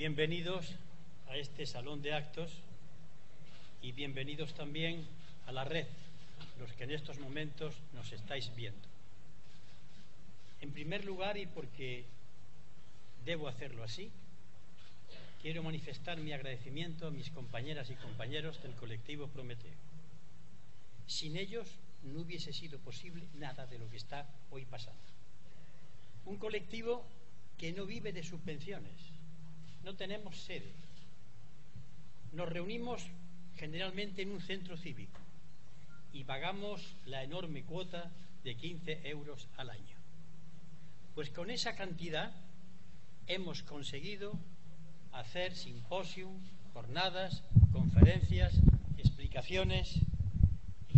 Bienvenidos a este salón de actos y bienvenidos también a la red, los que en estos momentos nos estáis viendo. En primer lugar, y porque debo hacerlo así, quiero manifestar mi agradecimiento a mis compañeras y compañeros del colectivo Prometeo. Sin ellos no hubiese sido posible nada de lo que está hoy pasando. Un colectivo que no vive de subvenciones, no tenemos sede, nos reunimos generalmente en un centro cívico y pagamos la enorme cuota de 15 euros al año. Pues con esa cantidad hemos conseguido hacer simposium, jornadas, conferencias, explicaciones,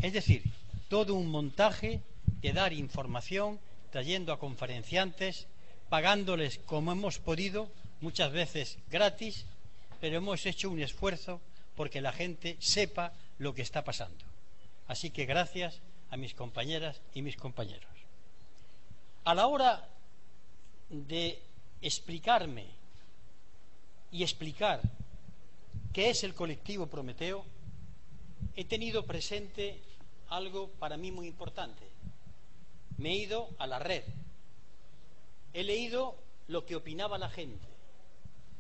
es decir, todo un montaje de dar información, trayendo a conferenciantes, pagándoles como hemos podido, muchas veces gratis, pero hemos hecho un esfuerzo porque la gente sepa lo que está pasando. Así que gracias a mis compañeras y mis compañeros. A la hora de explicarme y explicar qué es el colectivo Prometeo, he tenido presente algo para mí muy importante. Me he ido a la red, he leído lo que opinaba la gente.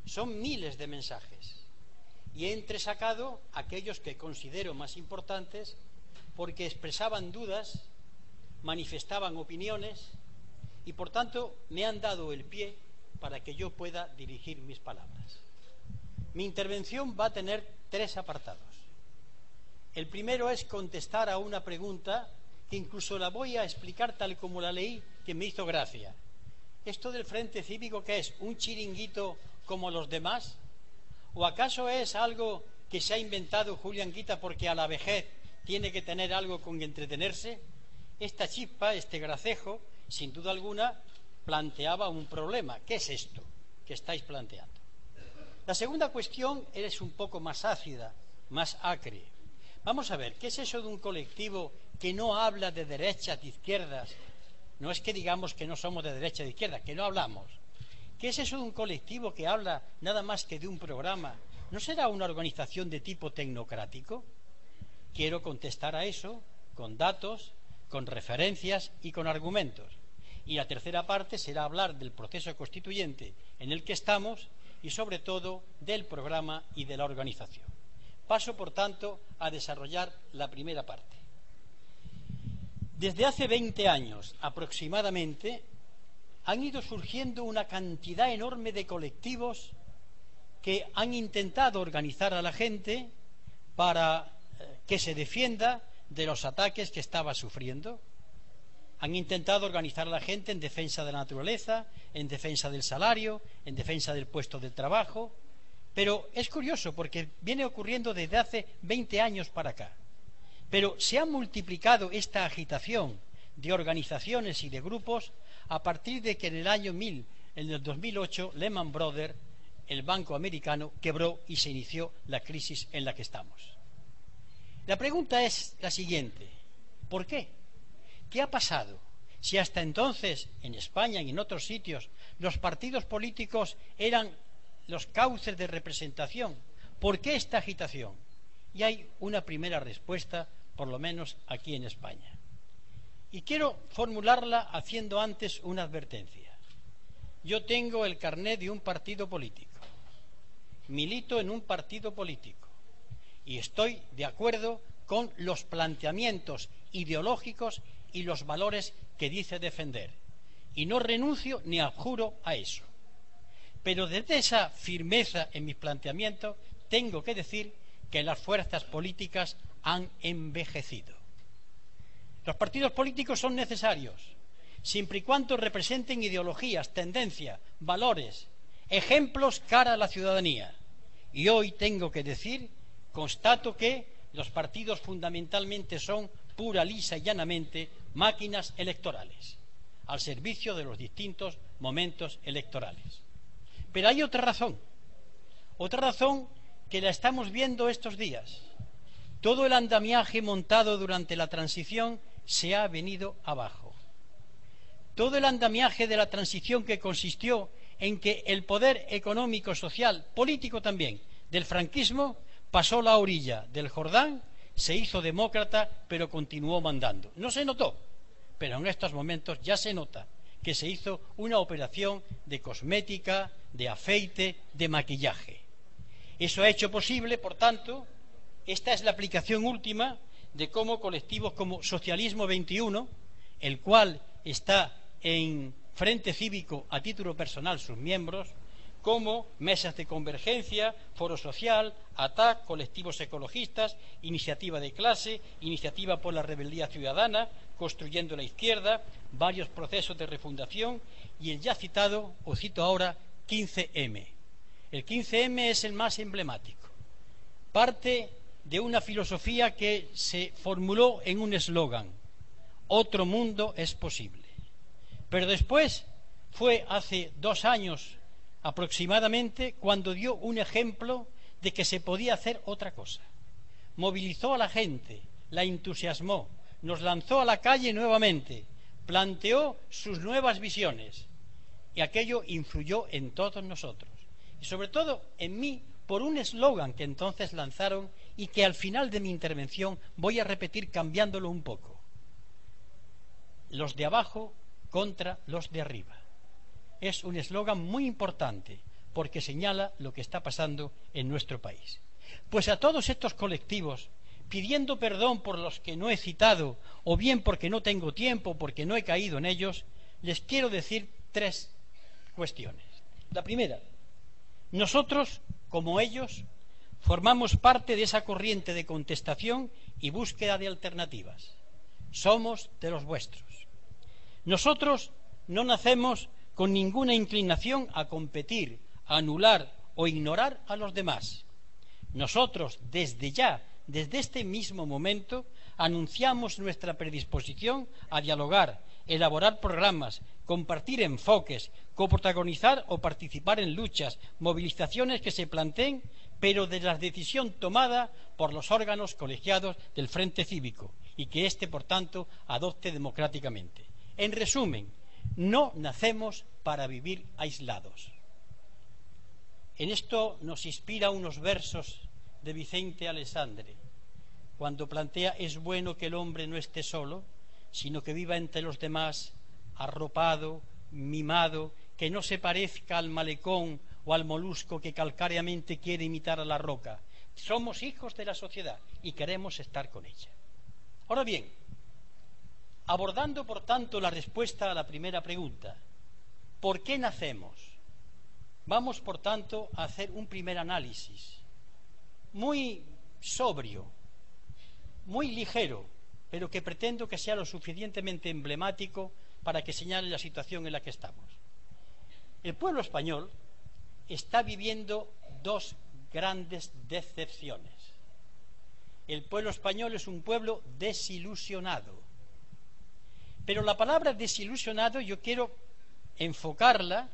Son miles de mensajes y he entresacado aquellos que considero más importantes porque expresaban dudas, manifestaban opiniones y por tanto me han dado el pie para que yo pueda dirigir mis palabras. Mi intervención va a tener 3 apartados. El primero es contestar a una pregunta que incluso la voy a explicar tal como la leí, que me hizo gracia. ¿Esto del Frente Cívico qué es? ¿Un chiringuito como los demás? ¿O acaso es algo que se ha inventado Julián Guita porque a la vejez tiene que tener algo con que entretenerse? Esta chispa, este gracejo, sin duda alguna, planteaba un problema. ¿Qué es esto que estáis planteando? La segunda cuestión es un poco más ácida, más acre. Vamos a ver, ¿qué es eso de un colectivo que no habla de derechas, de izquierdas? No es que digamos que no somos de derecha, de izquierda, que no hablamos. ¿Qué es eso de un colectivo que habla nada más que de un programa? ¿No será una organización de tipo tecnocrático? Quiero contestar a eso con datos, con referencias y con argumentos. Y la tercera parte será hablar del proceso constituyente en el que estamos y sobre todo del programa y de la organización. Paso, por tanto, a desarrollar la primera parte. Desde hace 20 años aproximadamente han ido surgiendo una cantidad enorme de colectivos que han intentado organizar a la gente para que se defienda de los ataques que estaba sufriendo. Han intentado organizar a la gente en defensa de la naturaleza, en defensa del salario, en defensa del puesto de trabajo. Pero es curioso porque viene ocurriendo desde hace 20 años para acá. Pero se ha multiplicado esta agitación de organizaciones y de grupos a partir de que en el 2008, Lehman Brothers, el banco americano, quebró y se inició la crisis en la que estamos. La pregunta es la siguiente: ¿por qué? ¿Qué ha pasado? Si hasta entonces, en España y en otros sitios, los partidos políticos eran los cauces de representación, ¿por qué esta agitación? Y hay una primera respuesta, por lo menos aquí en España. Y quiero formularla haciendo antes una advertencia. Yo tengo el carné de un partido político, milito en un partido político y estoy de acuerdo con los planteamientos ideológicos y los valores que dice defender. Y no renuncio ni abjuro a eso. Pero desde esa firmeza en mis planteamientos tengo que decir que las fuerzas políticas han envejecido. Los partidos políticos son necesarios, siempre y cuando representen ideologías, tendencias, valores, ejemplos cara a la ciudadanía. Y hoy tengo que decir, constato que los partidos fundamentalmente son pura, lisa y llanamente máquinas electorales, al servicio de los distintos momentos electorales. Pero hay otra razón que la estamos viendo estos días. Todo el andamiaje montado durante la transición se ha venido abajo. Todo el andamiaje de la transición que consistió en que el poder económico, social, político también, del franquismo pasó la orilla del Jordán, se hizo demócrata, pero continuó mandando. No se notó, pero en estos momentos ya se nota que se hizo una operación de cosmética, de afeite, de maquillaje. Eso ha hecho posible, por tanto, esta es la aplicación última de cómo colectivos como Socialismo 21, el cual está en Frente Cívico a título personal sus miembros, como Mesas de Convergencia, Foro Social, ATAC, colectivos ecologistas, Iniciativa de Clase, Iniciativa por la Rebeldía Ciudadana, Construyendo la Izquierda, varios procesos de refundación y el ya citado, o cito ahora, 15M. El 15M es el más emblemático. Parte de una filosofía que se formuló en un eslogan: otro mundo es posible. Pero después fue hace 2 años aproximadamente cuando dio un ejemplo de que se podía hacer otra cosa. Movilizó a la gente, la entusiasmó, nos lanzó a la calle nuevamente, planteó sus nuevas visiones y aquello influyó en todos nosotros y sobre todo en mí por un eslogan que entonces lanzaron y que al final de mi intervención voy a repetir cambiándolo un poco: los de abajo contra los de arriba. Es un eslogan muy importante porque señala lo que está pasando en nuestro país. Pues a todos estos colectivos, pidiendo perdón por los que no he citado, o bien porque no tengo tiempo, porque no he caído en ellos, les quiero decir 3 cuestiones. La primera: nosotros, como ellos, formamos parte de esa corriente de contestación y búsqueda de alternativas. Somos de los vuestros. Nosotros no nacemos con ninguna inclinación a competir, a anular o ignorar a los demás. Nosotros, desde ya, desde este mismo momento, anunciamos nuestra predisposición a dialogar, elaborar programas, compartir enfoques, coprotagonizar o participar en luchas, movilizaciones que se planteen, pero de la decisión tomada por los órganos colegiados del Frente Cívico y que éste, por tanto, adopte democráticamente. En resumen, no nacemos para vivir aislados. En esto nos inspira unos versos de Vicente Alessandri, cuando plantea: es bueno que el hombre no esté solo, sino que viva entre los demás, arropado, mimado, que no se parezca al malecón o al molusco que calcáreamente quiere imitar a la roca. Somos hijos de la sociedad y queremos estar con ella. Ahora bien, abordando por tanto la respuesta a la primera pregunta, ¿por qué nacemos? Vamos por tanto a hacer un primer análisis muy sobrio, muy ligero, pero que pretendo que sea lo suficientemente emblemático para que señale la situación en la que estamos. El pueblo español está viviendo 2 grandes decepciones. El pueblo español es un pueblo desilusionado. Pero la palabra desilusionado yo quiero enfocarla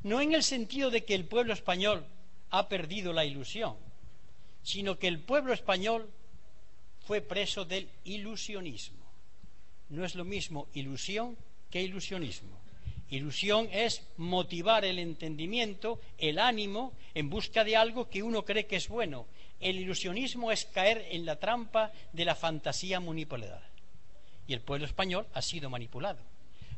no en el sentido de que el pueblo español ha perdido la ilusión, sino que el pueblo español fue preso del ilusionismo. No es lo mismo ilusión que ilusionismo. Ilusión es motivar el entendimiento, el ánimo, en busca de algo que uno cree que es bueno. El ilusionismo es caer en la trampa de la fantasía manipulada. Y el pueblo español ha sido manipulado.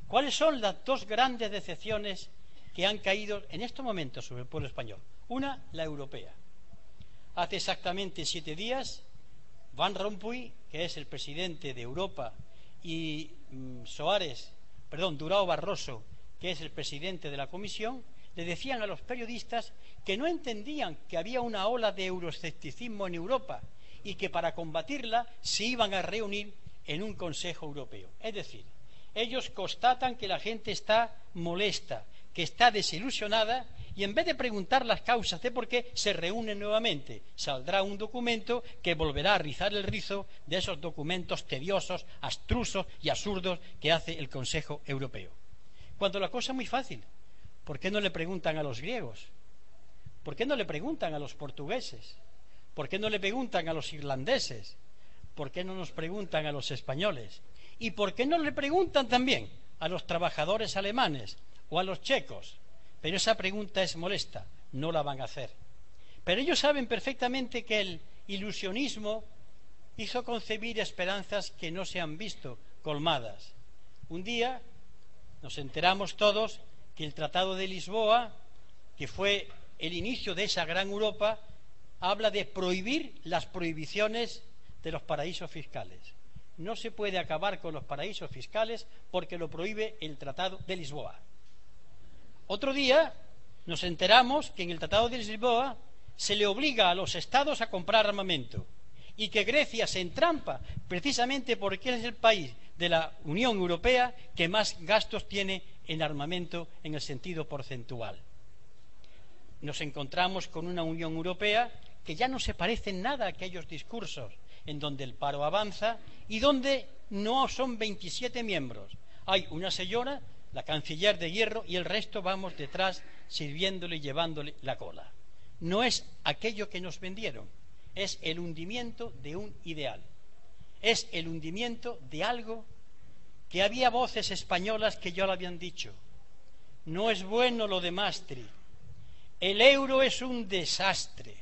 ¿Cuáles son las 2 grandes decepciones que han caído en estos momentos sobre el pueblo español? Una, la europea. Hace exactamente 7 días, Van Rompuy, que es el presidente de Europa, y Durão Barroso, que es el presidente de la Comisión, le decían a los periodistas que no entendían que había una ola de euroescepticismo en Europa y que para combatirla se iban a reunir en un Consejo Europeo. Es decir, ellos constatan que la gente está molesta, que está desilusionada, y en vez de preguntar las causas de por qué, se reúnen nuevamente. Saldrá un documento que volverá a rizar el rizo de esos documentos tediosos, abstrusos y absurdos que hace el Consejo Europeo. Cuando la cosa es muy fácil, ¿por qué no le preguntan a los griegos? ¿Por qué no le preguntan a los portugueses? ¿Por qué no le preguntan a los irlandeses? ¿Por qué no nos preguntan a los españoles? ¿Y por qué no le preguntan también a los trabajadores alemanes o a los checos? pero esa pregunta es molesta, no la van a hacer. Pero ellos saben perfectamente que el ilusionismo hizo concebir esperanzas que no se han visto colmadas. Un día nos enteramos todos que el Tratado de Lisboa, que fue el inicio de esa gran Europa, habla de prohibir las prohibiciones de los paraísos fiscales. No se puede acabar con los paraísos fiscales porque lo prohíbe el Tratado de Lisboa. Otro día nos enteramos que en el Tratado de Lisboa se le obliga a los estados a comprar armamento y que Grecia se entrampa precisamente porque es el país de la Unión Europea que más gastos tiene en armamento en el sentido porcentual. Nos encontramos con una Unión Europea que ya no se parece en nada a aquellos discursos en donde el paro avanza y donde no son 27 miembros. Hay una señora, la canciller de hierro, y el resto vamos detrás sirviéndole y llevándole la cola. No es aquello que nos vendieron, es el hundimiento de un ideal, es el hundimiento de algo que había voces españolas que ya lo habían dicho. No es bueno lo de Maastricht, el euro es un desastre.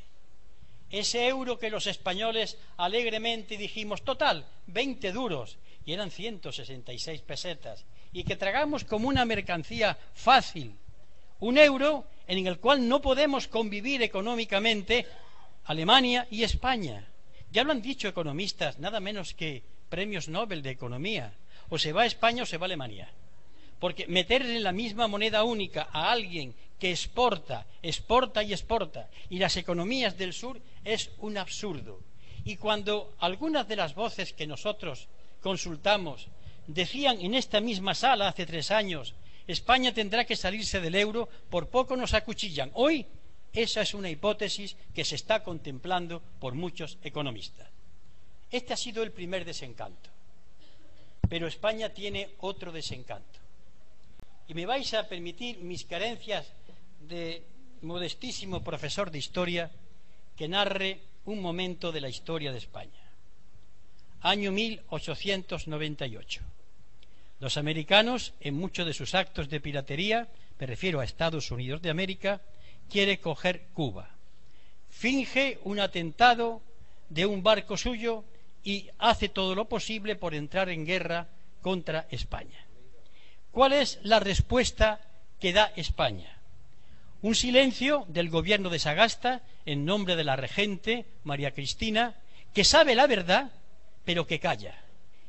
Ese euro que los españoles alegremente dijimos, total, 20 duros, y eran 166 pesetas, y que tragamos como una mercancía fácil. Un euro en el cual no podemos convivir económicamente Alemania y España. Ya lo han dicho economistas, nada menos que premios Nobel de Economía. O se va a España o se va a Alemania. Porque meterle en la misma moneda única a alguien que exporta y exporta, y las economías del sur es un absurdo. Y cuando algunas de las voces que nosotros consultamos decían en esta misma sala hace 3 años, España tendrá que salirse del euro, por poco nos acuchillan. Hoy esa es una hipótesis que se está contemplando por muchos economistas. Este ha sido el primer desencanto. Pero España tiene otro desencanto. Y me vais a permitir mis carencias de modestísimo profesor de historia que narre un momento de la historia de España. Año 1898. Los americanos, en muchos de sus actos de piratería, me refiero a Estados Unidos de América, quiere coger Cuba. Finge un atentado de un barco suyo y hace todo lo posible por entrar en guerra contra España. ¿Cuál es la respuesta que da España? Un silencio del gobierno de Sagasta en nombre de la regente María Cristina, que sabe la verdad, pero que calla.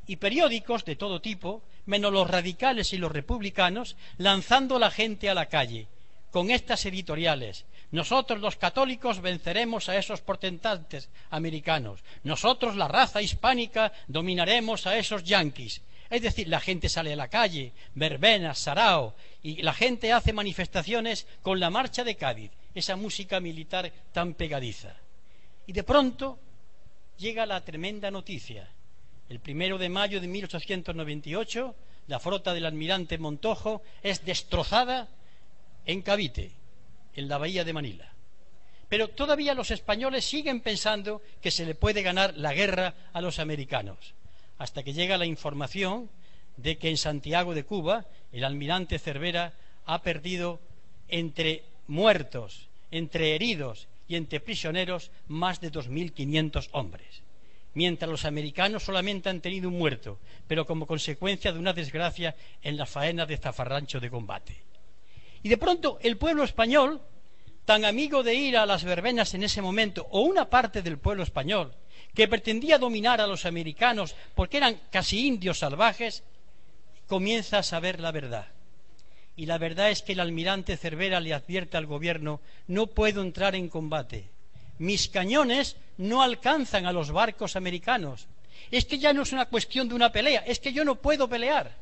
Y periódicos de todo tipo, menos los radicales y los republicanos, lanzando a la gente a la calle, con estas editoriales: nosotros los católicos venceremos a esos potentantes americanos, nosotros la raza hispánica dominaremos a esos yanquis. Es decir, la gente sale a la calle, verbenas, sarao, y la gente hace manifestaciones con la marcha de Cádiz, esa música militar tan pegadiza. Y de pronto llega la tremenda noticia. El 1 de mayo de 1898, la flota del almirante Montojo es destrozada en Cavite, en la bahía de Manila. Pero todavía los españoles siguen pensando que se le puede ganar la guerra a los americanos, hasta que llega la información de que en Santiago de Cuba el almirante Cervera ha perdido entre muertos, entre heridos y entre prisioneros más de 2.500 hombres, mientras los americanos solamente han tenido un muerto, pero como consecuencia de una desgracia en las faenas de zafarrancho de combate. Y de pronto el pueblo español, tan amigo de ir a las verbenas en ese momento, o una parte del pueblo español, que pretendía dominar a los americanos porque eran casi indios salvajes, comienza a saber la verdad. Y la verdad es que el almirante Cervera le advierte al gobierno: no puedo entrar en combate, mis cañones no alcanzan a los barcos americanos, es que ya no es una cuestión de una pelea, es que yo no puedo pelear.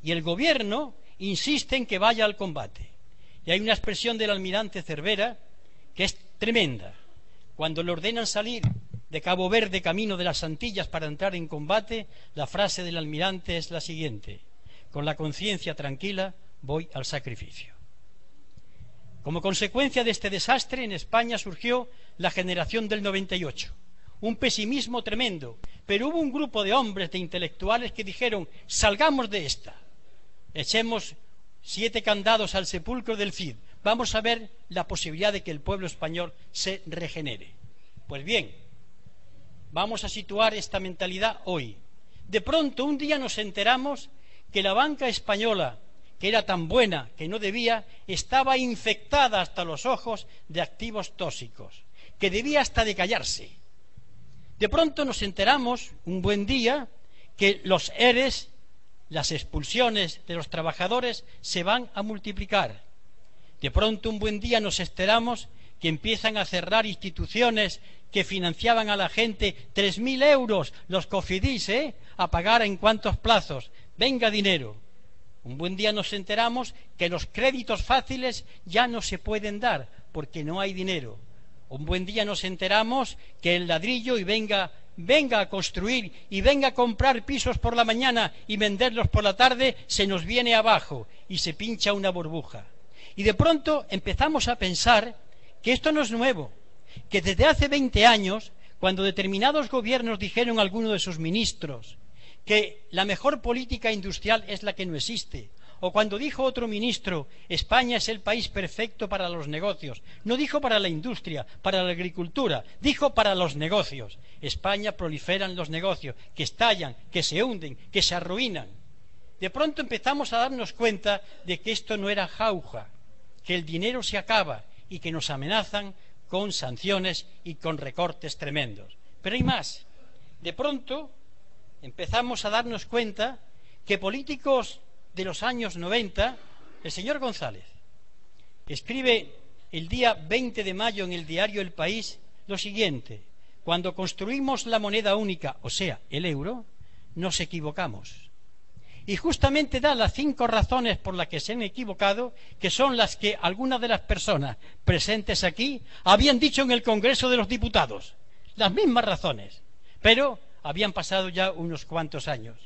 Y el gobierno insiste en que vaya al combate. Y hay una expresión del almirante Cervera que es tremenda. Cuando le ordenan salir de Cabo Verde camino de las Antillas para entrar en combate, la frase del almirante es la siguiente: con la conciencia tranquila voy al sacrificio. Como consecuencia de este desastre, en España surgió la generación del 98, un pesimismo tremendo, pero hubo un grupo de hombres, de intelectuales, que dijeron: salgamos de esta, echemos 7 candados al sepulcro del Cid, vamos a ver la posibilidad de que el pueblo español se regenere. Pues bien, vamos a situar esta mentalidad hoy. De pronto, un día nos enteramos que la banca española, que era tan buena que no debía, estaba infectada hasta los ojos de activos tóxicos, que debía hasta de callarse. De pronto nos enteramos, un buen día, que los ERES, las expulsiones de los trabajadores, se van a multiplicar. De pronto, un buen día, nos enteramos que empiezan a cerrar instituciones que financiaban a la gente 3.000 euros, los Cofidis, a pagar en cuántos plazos. Venga dinero. Un buen día nos enteramos que los créditos fáciles ya no se pueden dar porque no hay dinero. Un buen día nos enteramos que el ladrillo y venga a construir y venga a comprar pisos por la mañana y venderlos por la tarde se nos viene abajo y se pincha una burbuja. Y de pronto empezamos a pensar que esto no es nuevo, que desde hace 20 años, cuando determinados gobiernos dijeron a alguno de sus ministros que la mejor política industrial es la que no existe, o cuando dijo otro ministro, España es el país perfecto para los negocios, no dijo para la industria, para la agricultura, dijo para los negocios. España proliferan los negocios, que estallan, que se hunden, que se arruinan. De pronto empezamos a darnos cuenta de que esto no era jauja, que el dinero se acaba y que nos amenazan con sanciones y con recortes tremendos. Pero hay más. De pronto empezamos a darnos cuenta que políticos de los años 90, el señor González escribe el día 20 de mayo en el diario El País lo siguiente: cuando construimos la moneda única, o sea, el euro, nos equivocamos. Y justamente da las 5 razones por las que se han equivocado, que son las que algunas de las personas presentes aquí habían dicho en el Congreso de los Diputados. Las mismas razones, pero habían pasado ya unos cuantos años.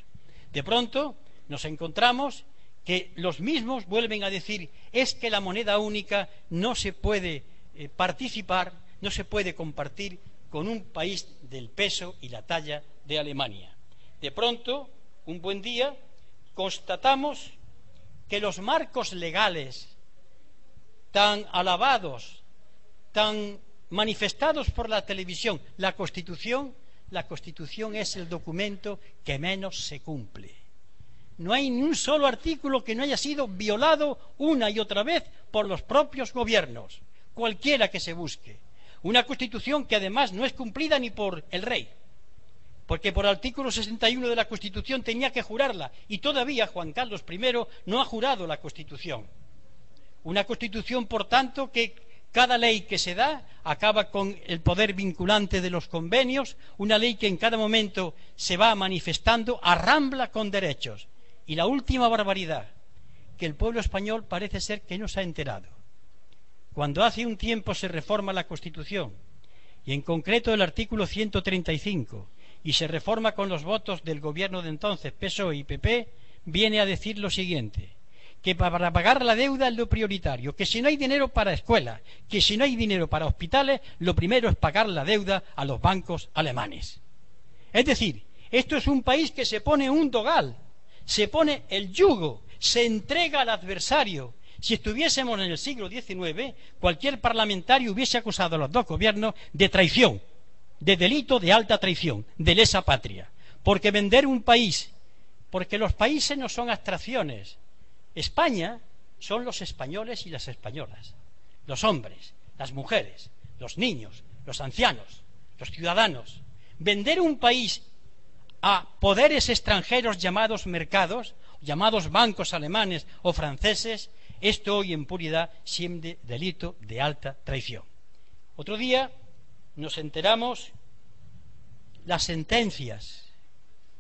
De pronto nos encontramos que los mismos vuelven a decir: es que la moneda única no se puede participar, no se puede compartir con un país del peso y la talla de Alemania. De pronto, un buen día, constatamos que los marcos legales tan alabados, tan manifestados por la televisión, la Constitución es el documento que menos se cumple. No hay ni un solo artículo que no haya sido violado una y otra vez por los propios gobiernos, cualquiera que se busque. Una Constitución que además no es cumplida ni por el rey, porque por el artículo 61 de la Constitución tenía que jurarla, y todavía Juan Carlos I no ha jurado la Constitución. Una Constitución, por tanto, que cada ley que se da acaba con el poder vinculante de los convenios, una ley que en cada momento se va manifestando, arrambla con derechos. Y la última barbaridad, que el pueblo español parece ser que no se ha enterado. Cuando hace un tiempo se reforma la Constitución, y en concreto el artículo 135, y se reforma con los votos del gobierno de entonces, PSOE y PP, viene a decir lo siguiente: que para pagar la deuda es lo prioritario, que si no hay dinero para escuelas, que si no hay dinero para hospitales, lo primero es pagar la deuda a los bancos alemanes. Es decir, esto es un país que se pone un dogal, se pone el yugo, se entrega al adversario. Si estuviésemos en el siglo XIX, cualquier parlamentario hubiese acusado a los dos gobiernos de traición, de delito de alta traición, de lesa patria. Porque vender un país, porque los países no son abstracciones. España son los españoles y las españolas, los hombres, las mujeres, los niños, los ancianos, los ciudadanos. Vender un país a poderes extranjeros llamados mercados, llamados bancos alemanes o franceses, esto hoy en puridad siempre delito de alta traición. Otro día nos enteramos las sentencias.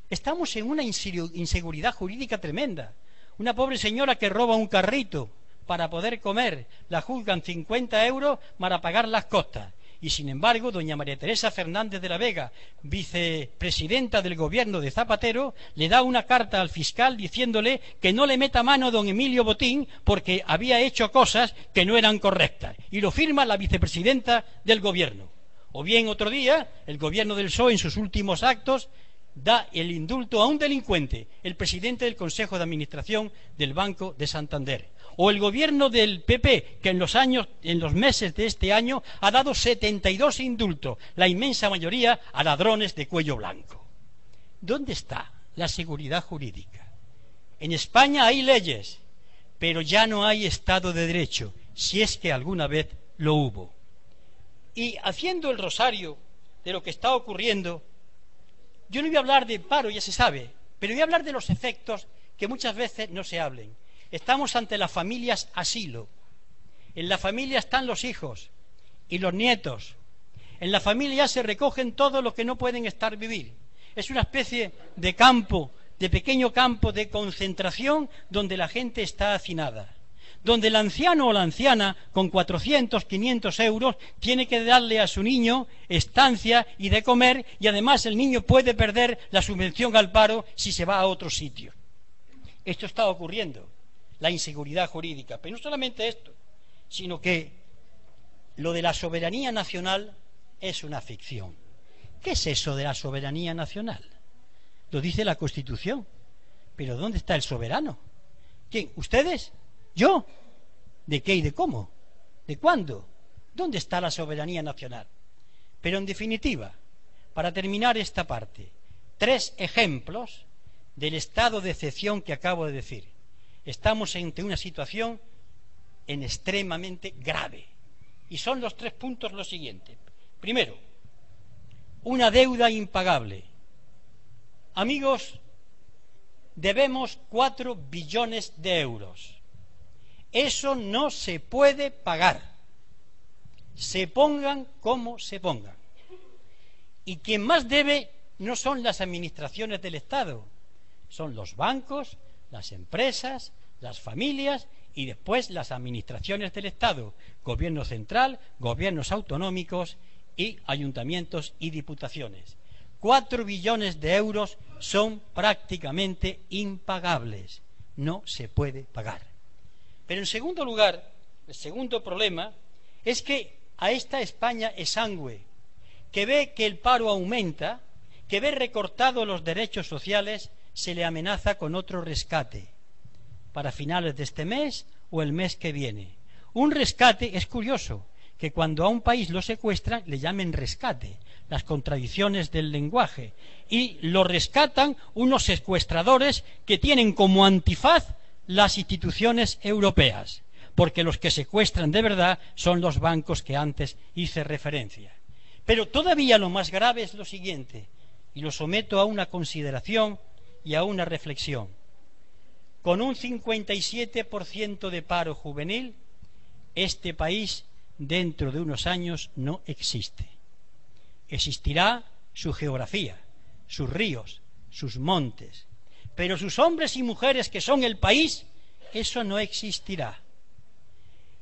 Estamos en una inseguridad jurídica tremenda. Una pobre señora que roba un carrito para poder comer, la juzgan 50 euros para pagar las costas. Y sin embargo, doña María Teresa Fernández de la Vega, vicepresidenta del gobierno de Zapatero, le da una carta al fiscal diciéndole que no le meta mano a don Emilio Botín porque había hecho cosas que no eran correctas. Y lo firma la vicepresidenta del gobierno. O bien otro día, el gobierno del PSOE en sus últimos actos da el indulto a un delincuente, el presidente del Consejo de Administración del Banco de Santander, o el gobierno del PP, que en los meses de este año ha dado 72 indultos, la inmensa mayoría a ladrones de cuello blanco. ¿Dónde está la seguridad jurídica? En España hay leyes, pero ya no hay Estado de Derecho, si es que alguna vez lo hubo. Y haciendo el rosario de lo que está ocurriendo, yo no voy a hablar de paro, ya se sabe, pero voy a hablar de los efectos que muchas veces no se hablen. Estamos ante las familias asilo. En la familia están los hijos y los nietos. En la familia se recogen todo lo que no pueden vivir. Es una especie de campo, de pequeño campo de concentración donde la gente está hacinada, donde el anciano o la anciana con 400, 500 euros tiene que darle a su niño estancia y de comer, y además el niño puede perder la subvención al paro si se va a otro sitio. Esto está ocurriendo, la inseguridad jurídica. Pero no solamente esto, sino que lo de la soberanía nacional es una ficción. ¿Qué es eso de la soberanía nacional? Lo dice la Constitución. ¿Pero dónde está el soberano? ¿Quién? ¿Ustedes? ¿Yo? ¿De qué y de cómo? ¿De cuándo? ¿Dónde está la soberanía nacional? Pero en definitiva, para terminar esta parte, 3 ejemplos del estado de excepción que acabo de decir. Estamos ante una situación extremadamente grave. Y son los 3 puntos los siguientes. Primero, una deuda impagable. Amigos, debemos 4 billones de euros. Eso no se puede pagar, se pongan como se pongan. Y quien más debe no son las administraciones del Estado, son los bancos, las empresas, las familias y después las administraciones del Estado, gobierno central, gobiernos autonómicos y ayuntamientos y diputaciones. 4 billones de euros son prácticamente impagables, no se puede pagar. Pero en segundo lugar, el segundo problema es que a esta España exangüe, que ve que el paro aumenta, que ve recortados los derechos sociales, se le amenaza con otro rescate para finales de este mes o el mes que viene. Un rescate, es curioso que cuando a un país lo secuestran le llamen rescate, las contradicciones del lenguaje, y lo rescatan unos secuestradores que tienen como antifaz las instituciones europeas, porque los que secuestran de verdad son los bancos que antes hice referencia. Pero todavía lo más grave es lo siguiente, y lo someto a una consideración y a una reflexión. Con un 57% de paro juvenil, este país dentro de unos años no existe. Existirá su geografía, sus ríos, sus montes, pero sus hombres y mujeres que son el país, eso no existirá.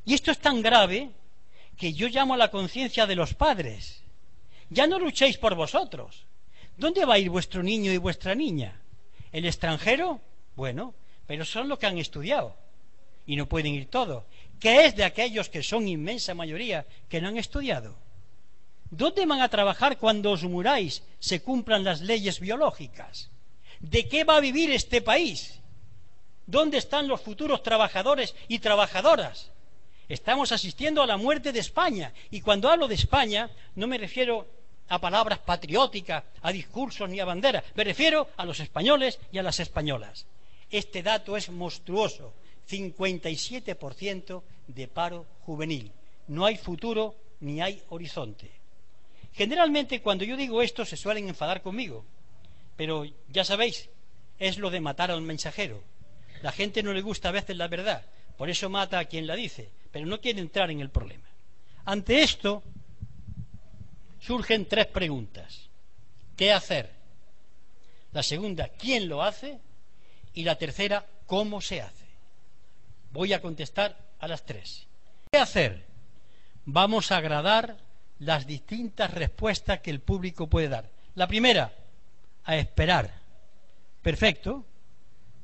Y esto es tan grave que yo llamo a la conciencia de los padres. Ya no luchéis por vosotros. ¿Dónde va a ir vuestro niño y vuestra niña? ¿El extranjero? Bueno, pero son los que han estudiado y no pueden ir todos. ¿Qué es de aquellos que son inmensa mayoría que no han estudiado? ¿Dónde van a trabajar cuando os muráis, se cumplan las leyes biológicas? ¿De qué va a vivir este país? ¿Dónde están los futuros trabajadores y trabajadoras? Estamos asistiendo a la muerte de España, y cuando hablo de España no me refiero a palabras patrióticas, a discursos ni a banderas, me refiero a los españoles y a las españolas. Este dato es monstruoso, 57% de paro juvenil. No hay futuro ni hay horizonte. Generalmente cuando yo digo esto se suelen enfadar conmigo, pero ya sabéis, es lo de matar a un mensajero. La gente no le gusta a veces la verdad, por eso mata a quien la dice, pero no quiere entrar en el problema. Ante esto surgen 3 preguntas. ¿Qué hacer? La segunda, ¿quién lo hace? Y la tercera, ¿cómo se hace? Voy a contestar a las 3. ¿Qué hacer? Vamos a agradar las distintas respuestas que el público puede dar. La primera, a esperar. Perfecto.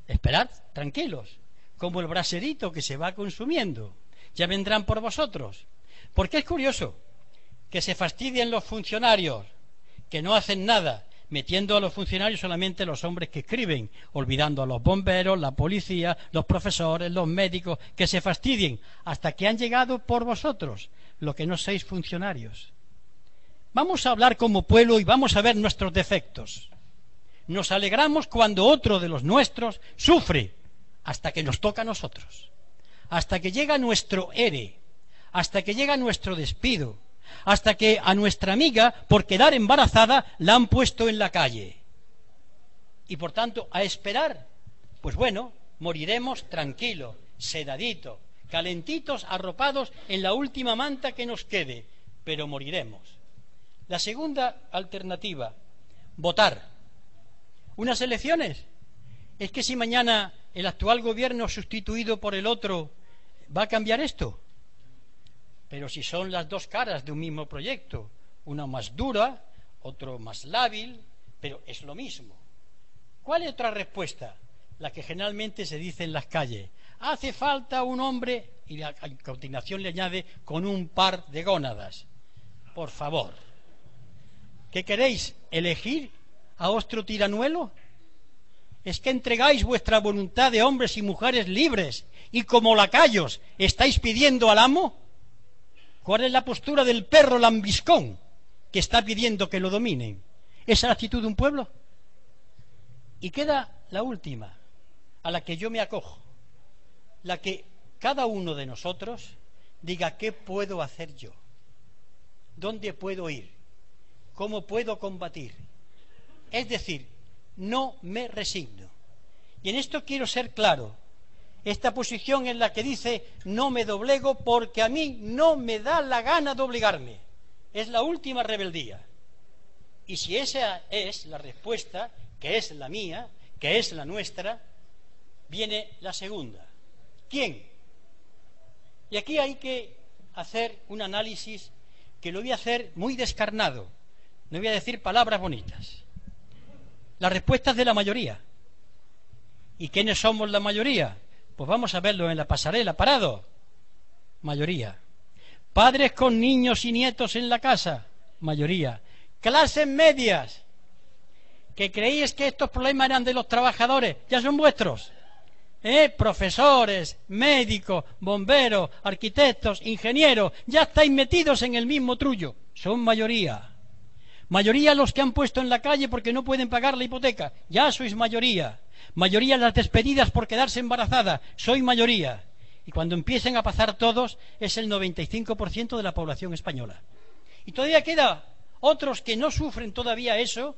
Esperad, tranquilos, como el braserito que se va consumiendo. Ya vendrán por vosotros. Porque es curioso que se fastidien los funcionarios, que no hacen nada, metiendo a los funcionarios solamente los hombres que escriben, olvidando a los bomberos, la policía, los profesores, los médicos, que se fastidien, hasta que han llegado por vosotros, los que no sois funcionarios. Vamos a hablar como pueblo y vamos a ver nuestros defectos. Nos alegramos cuando otro de los nuestros sufre, hasta que nos toca a nosotros, hasta que llega nuestro ERE, hasta que llega nuestro despido, hasta que a nuestra amiga, por quedar embarazada, la han puesto en la calle. Y por tanto, a esperar, pues bueno, moriremos tranquilos, sedaditos, calentitos, arropados en la última manta que nos quede, pero moriremos. La segunda alternativa, votar. ¿Unas elecciones? ¿Es que si mañana el actual gobierno sustituido por el otro va a cambiar esto? Pero si son las dos caras de un mismo proyecto, una más dura, otro más lábil, pero es lo mismo. ¿Cuál es otra respuesta? La que generalmente se dice en las calles. Hace falta un hombre, y a continuación le añade, con un par de gónadas. Por favor. ¿Qué queréis? ¿Elegir a otro tiranuelo? ¿Es que entregáis vuestra voluntad de hombres y mujeres libres y como lacayos estáis pidiendo al amo? ¿Cuál es la postura del perro lambiscón que está pidiendo que lo dominen? ¿Esa es la actitud de un pueblo? Y queda la última, a la que yo me acojo, la que cada uno de nosotros diga qué puedo hacer yo, dónde puedo ir, cómo puedo combatir. Es decir, no me resigno. Y en esto quiero ser claro. Esta posición en la que dice no me doblego porque a mí no me da la gana de obligarme. Es la última rebeldía. Y si esa es la respuesta, que es la mía, que es la nuestra, viene la segunda. ¿Quién? Y aquí hay que hacer un análisis que lo voy a hacer muy descarnado. No voy a decir palabras bonitas. Las respuestas de la mayoría. ¿Y quiénes somos la mayoría? Pues vamos a verlo en la pasarela, parado. Mayoría. Padres con niños y nietos en la casa. Mayoría. Clases medias. ¿Que creíais que estos problemas eran de los trabajadores? Ya son vuestros. Profesores, médicos, bomberos, arquitectos, ingenieros, ya estáis metidos en el mismo trullo. Son mayoría. Mayoría los que han puesto en la calle porque no pueden pagar la hipoteca. Ya sois mayoría. Mayoría las despedidas por quedarse embarazadas. Soy mayoría. Y cuando empiecen a pasar todos, es el 95% de la población española. Y todavía queda otros que no sufren todavía eso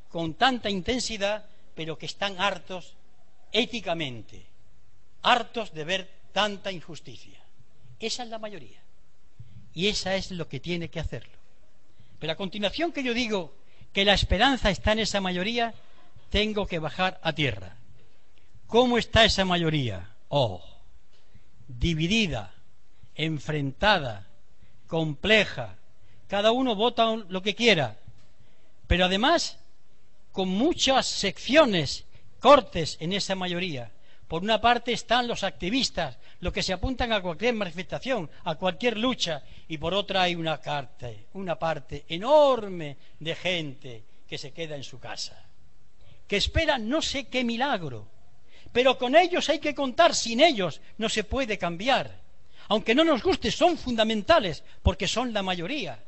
con tanta intensidad, pero que están hartos éticamente, hartos de ver tanta injusticia. Esa es la mayoría. Y esa es lo que tiene que hacerlo. Pero a continuación que yo digo que la esperanza está en esa mayoría, tengo que bajar a tierra. ¿Cómo está esa mayoría? Dividida, enfrentada, compleja. Cada uno vota lo que quiera. Pero además, con muchas secciones, cortes en esa mayoría. Por una parte están los activistas, los que se apuntan a cualquier manifestación, a cualquier lucha, y por otra hay una parte enorme de gente que se queda en su casa, que espera no sé qué milagro, pero con ellos hay que contar, sin ellos no se puede cambiar. Aunque no nos guste, son fundamentales, porque son la mayoría.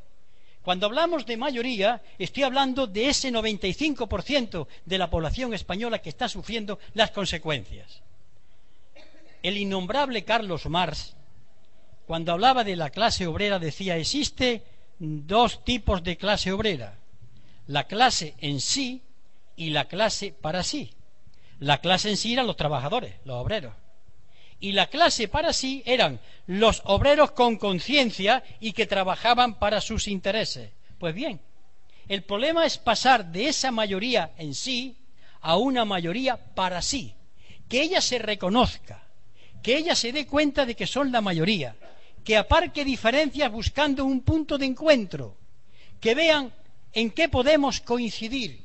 Cuando hablamos de mayoría, estoy hablando de ese 95% de la población española que está sufriendo las consecuencias. El innombrable Carlos Marx, cuando hablaba de la clase obrera, decía: existe dos tipos de clase obrera, la clase en sí y la clase para sí. La clase en sí eran los trabajadores, los obreros, y la clase para sí eran los obreros con conciencia y que trabajaban para sus intereses. Pues bien, el problema es pasar de esa mayoría en sí a una mayoría para sí, que ella se reconozca, que ella se dé cuenta de que son la mayoría, que aparque diferencias buscando un punto de encuentro, que vean en qué podemos coincidir,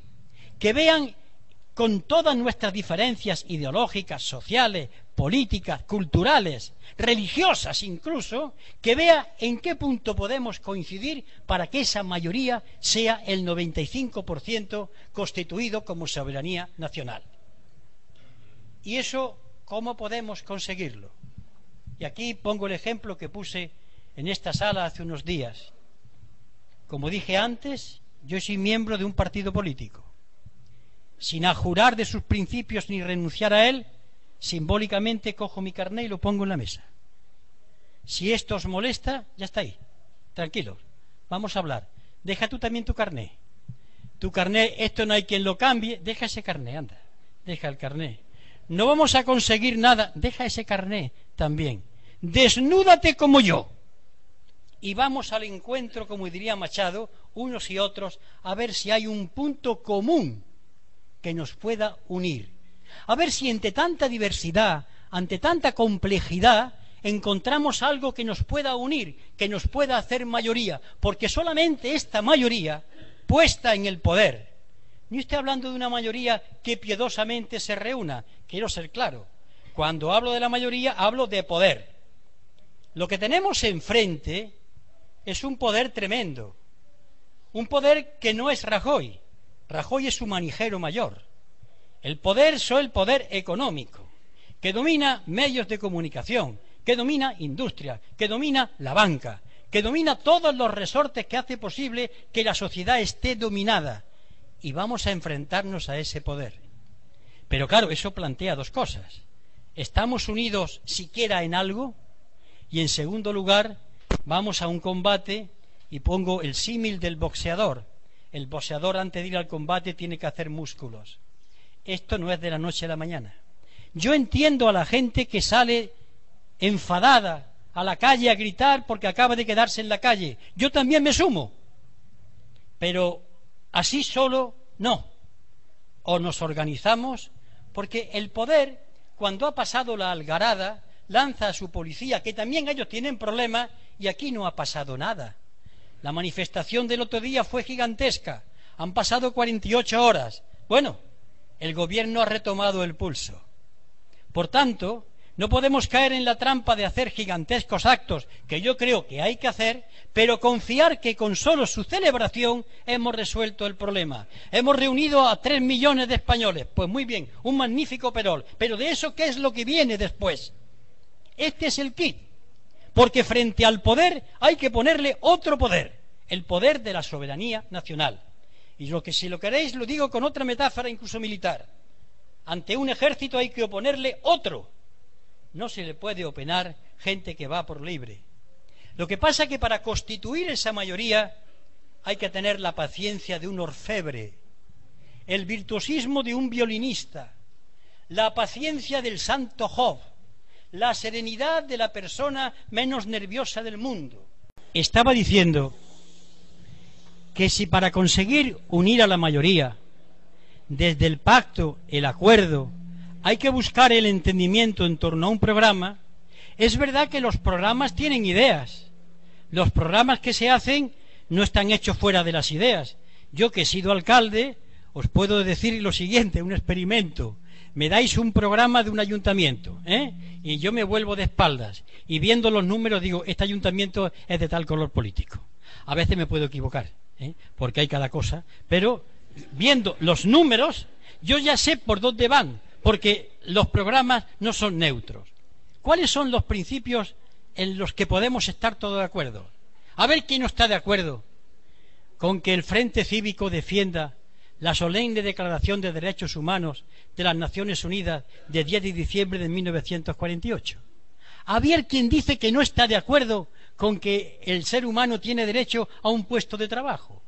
que vean con todas nuestras diferencias ideológicas, sociales, políticas, culturales, religiosas incluso, que vea en qué punto podemos coincidir para que esa mayoría sea el 95% constituido como soberanía nacional. ¿Y eso cómo podemos conseguirlo? Y aquí pongo el ejemplo que puse en esta sala hace unos días. Como dije antes, yo soy miembro de un partido político. Sin abjurar de sus principios ni renunciar a él, simbólicamente cojo mi carné y lo pongo en la mesa. Si esto os molesta, ya está ahí. Tranquilos, vamos a hablar. Deja tú también tu carné. Tu carné, esto no hay quien lo cambie. Deja ese carné, anda. Deja el carné. No vamos a conseguir nada. Deja ese carné también. Desnúdate como yo. Y vamos al encuentro, como diría Machado, unos y otros, a ver si hay un punto común que nos pueda unir. A ver si ante tanta diversidad, ante tanta complejidad, encontramos algo que nos pueda unir, que nos pueda hacer mayoría, porque solamente esta mayoría, puesta en el poder, no estoy hablando de una mayoría que piadosamente se reúna, quiero ser claro, cuando hablo de la mayoría hablo de poder. Lo que tenemos enfrente es un poder tremendo, un poder que no es Rajoy. Rajoy es su manijero mayor. El poder es el poder económico, que domina medios de comunicación, que domina industria, que domina la banca, que domina todos los resortes que hace posible que la sociedad esté dominada. Y vamos a enfrentarnos a ese poder. Pero claro, eso plantea dos cosas. ¿Estamos unidos siquiera en algo? Y en segundo lugar, vamos a un combate, y pongo el símil del boxeador. El boxeador antes de ir al combate tiene que hacer músculos. Esto no es de la noche a la mañana. Yo entiendo a la gente que sale enfadada a la calle a gritar porque acaba de quedarse en la calle. Yo también me sumo. Pero así solo no. O nos organizamos, porque el poder, cuando ha pasado la algarada, lanza a su policía, que también ellos tienen problemas, y aquí no ha pasado nada. La manifestación del otro día fue gigantesca. Han pasado 48 horas. Bueno, el gobierno ha retomado el pulso. Por tanto, no podemos caer en la trampa de hacer gigantescos actos, que yo creo que hay que hacer, pero confiar que con solo su celebración hemos resuelto el problema. Hemos reunido a 3 millones de españoles. Pues muy bien, un magnífico perol. Pero de eso, ¿qué es lo que viene después? Este es el kit. Porque frente al poder hay que ponerle otro poder, el poder de la soberanía nacional. Y lo que, si lo queréis, lo digo con otra metáfora incluso militar. Ante un ejército hay que oponerle otro. No se le puede operar gente que va por libre. Lo que pasa es que para constituir esa mayoría hay que tener la paciencia de un orfebre, el virtuosismo de un violinista, la paciencia del santo Job, la serenidad de la persona menos nerviosa del mundo. Estaba diciendo que si para conseguir unir a la mayoría, desde el pacto, el acuerdo, hay que buscar el entendimiento en torno a un programa, es verdad que los programas tienen ideas. Los programas que se hacen no están hechos fuera de las ideas. Yo, que he sido alcalde, os puedo decir lo siguiente, un experimento. Me dais un programa de un ayuntamiento, y yo me vuelvo de espaldas, y viendo los números digo, este ayuntamiento es de tal color político. A veces me puedo equivocar, porque hay cada cosa, pero viendo los números, yo ya sé por dónde van, porque los programas no son neutros. ¿Cuáles son los principios en los que podemos estar todos de acuerdo? A ver quién no está de acuerdo con que el Frente Cívico defienda la solemne Declaración de Derechos Humanos de las Naciones Unidas de 10 de diciembre de 1948. A ver quién dice que no está de acuerdo con que el ser humano tiene derecho a un puesto de trabajo.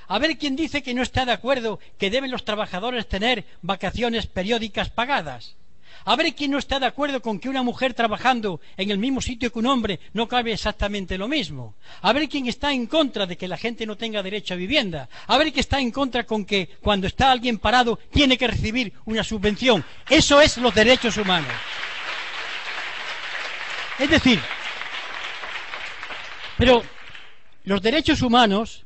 A ver quién dice que no está de acuerdo que deben los trabajadores tener vacaciones periódicas pagadas. A ver quién no está de acuerdo con que una mujer trabajando en el mismo sitio que un hombre no cabe exactamente lo mismo. A ver quién está en contra de que la gente no tenga derecho a vivienda. A ver quién está en contra con que cuando está alguien parado tiene que recibir una subvención. Eso es los derechos humanos. Es decir, pero los derechos humanos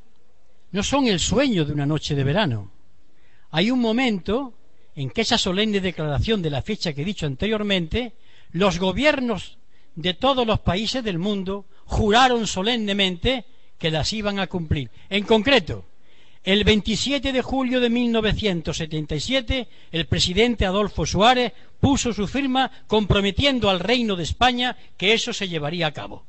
no son el sueño de una noche de verano. Hay un momento en que esa solemne declaración de la fecha que he dicho anteriormente, los gobiernos de todos los países del mundo juraron solemnemente que las iban a cumplir. En concreto, el 27 de julio de 1977, el presidente Adolfo Suárez puso su firma comprometiendo al Reino de España que eso se llevaría a cabo.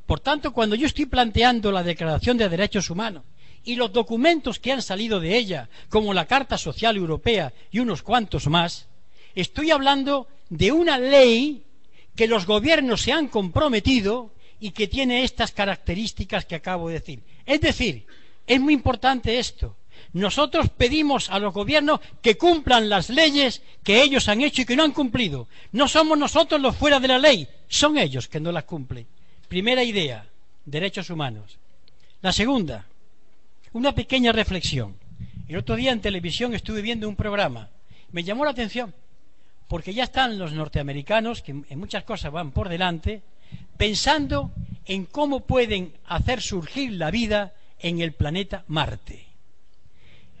Por tanto, cuando yo estoy planteando la Declaración de Derechos Humanos y los documentos que han salido de ella, como la Carta Social Europea y unos cuantos más, estoy hablando de una ley que los gobiernos se han comprometido y que tiene estas características que acabo de decir. Es decir, es muy importante esto. Nosotros pedimos a los gobiernos que cumplan las leyes que ellos han hecho y que no han cumplido. No somos nosotros los fuera de la ley, son ellos que no las cumplen. Primera idea, derechos humanos. La segunda, una pequeña reflexión. El otro día en televisión estuve viendo un programa. Me llamó la atención, porque ya están los norteamericanos, que en muchas cosas van por delante, pensando en cómo pueden hacer surgir la vida en el planeta Marte.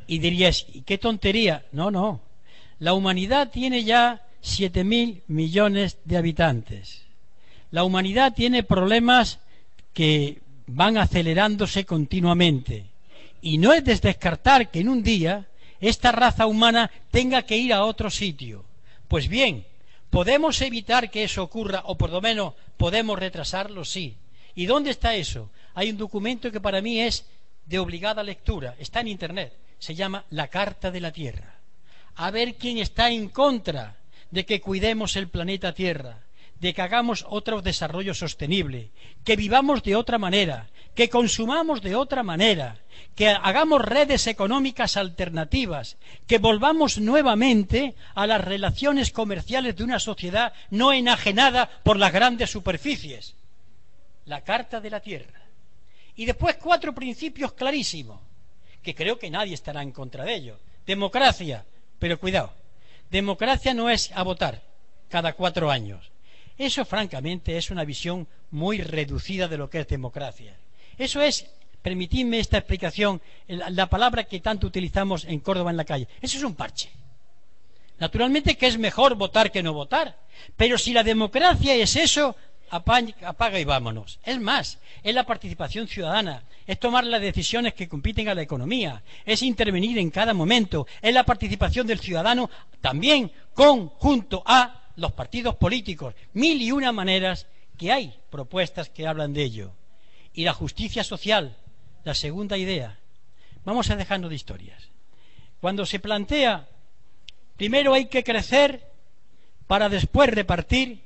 Y dirías, ¿y qué tontería? No, no. La humanidad tiene ya 7.000 millones de habitantes. La humanidad tiene problemas que van acelerándose continuamente. Y no es de descartar que en un día esta raza humana tenga que ir a otro sitio. Pues bien, ¿podemos evitar que eso ocurra o por lo menos podemos retrasarlo? Sí. ¿Y dónde está eso? Hay un documento que para mí es de obligada lectura, está en Internet, se llama La Carta de la Tierra. A ver quién está en contra de que cuidemos el planeta Tierra, de que hagamos otro desarrollo sostenible, que vivamos de otra manera, que consumamos de otra manera, que hagamos redes económicas alternativas, que volvamos nuevamente a las relaciones comerciales de una sociedad no enajenada por las grandes superficies. La Carta de la Tierra. Y después 4 principios clarísimos, que creo que nadie estará en contra de ellos. Democracia, pero cuidado, democracia no es a votar cada 4 años. Eso francamente es una visión muy reducida de lo que es democracia. Eso es, permitidme esta explicación, la palabra que tanto utilizamos en Córdoba en la calle. Eso es un parche. Naturalmente que es mejor votar que no votar, pero si la democracia es eso, apaga y vámonos. Es más, es la participación ciudadana, es tomar las decisiones que compiten a la economía, es intervenir en cada momento, es la participación del ciudadano también junto a los partidos políticos, 1001 maneras que hay propuestas que hablan de ello. Y la justicia social, la segunda idea. Vamos a dejarnos de historias. Cuando se plantea, primero hay que crecer para después repartir,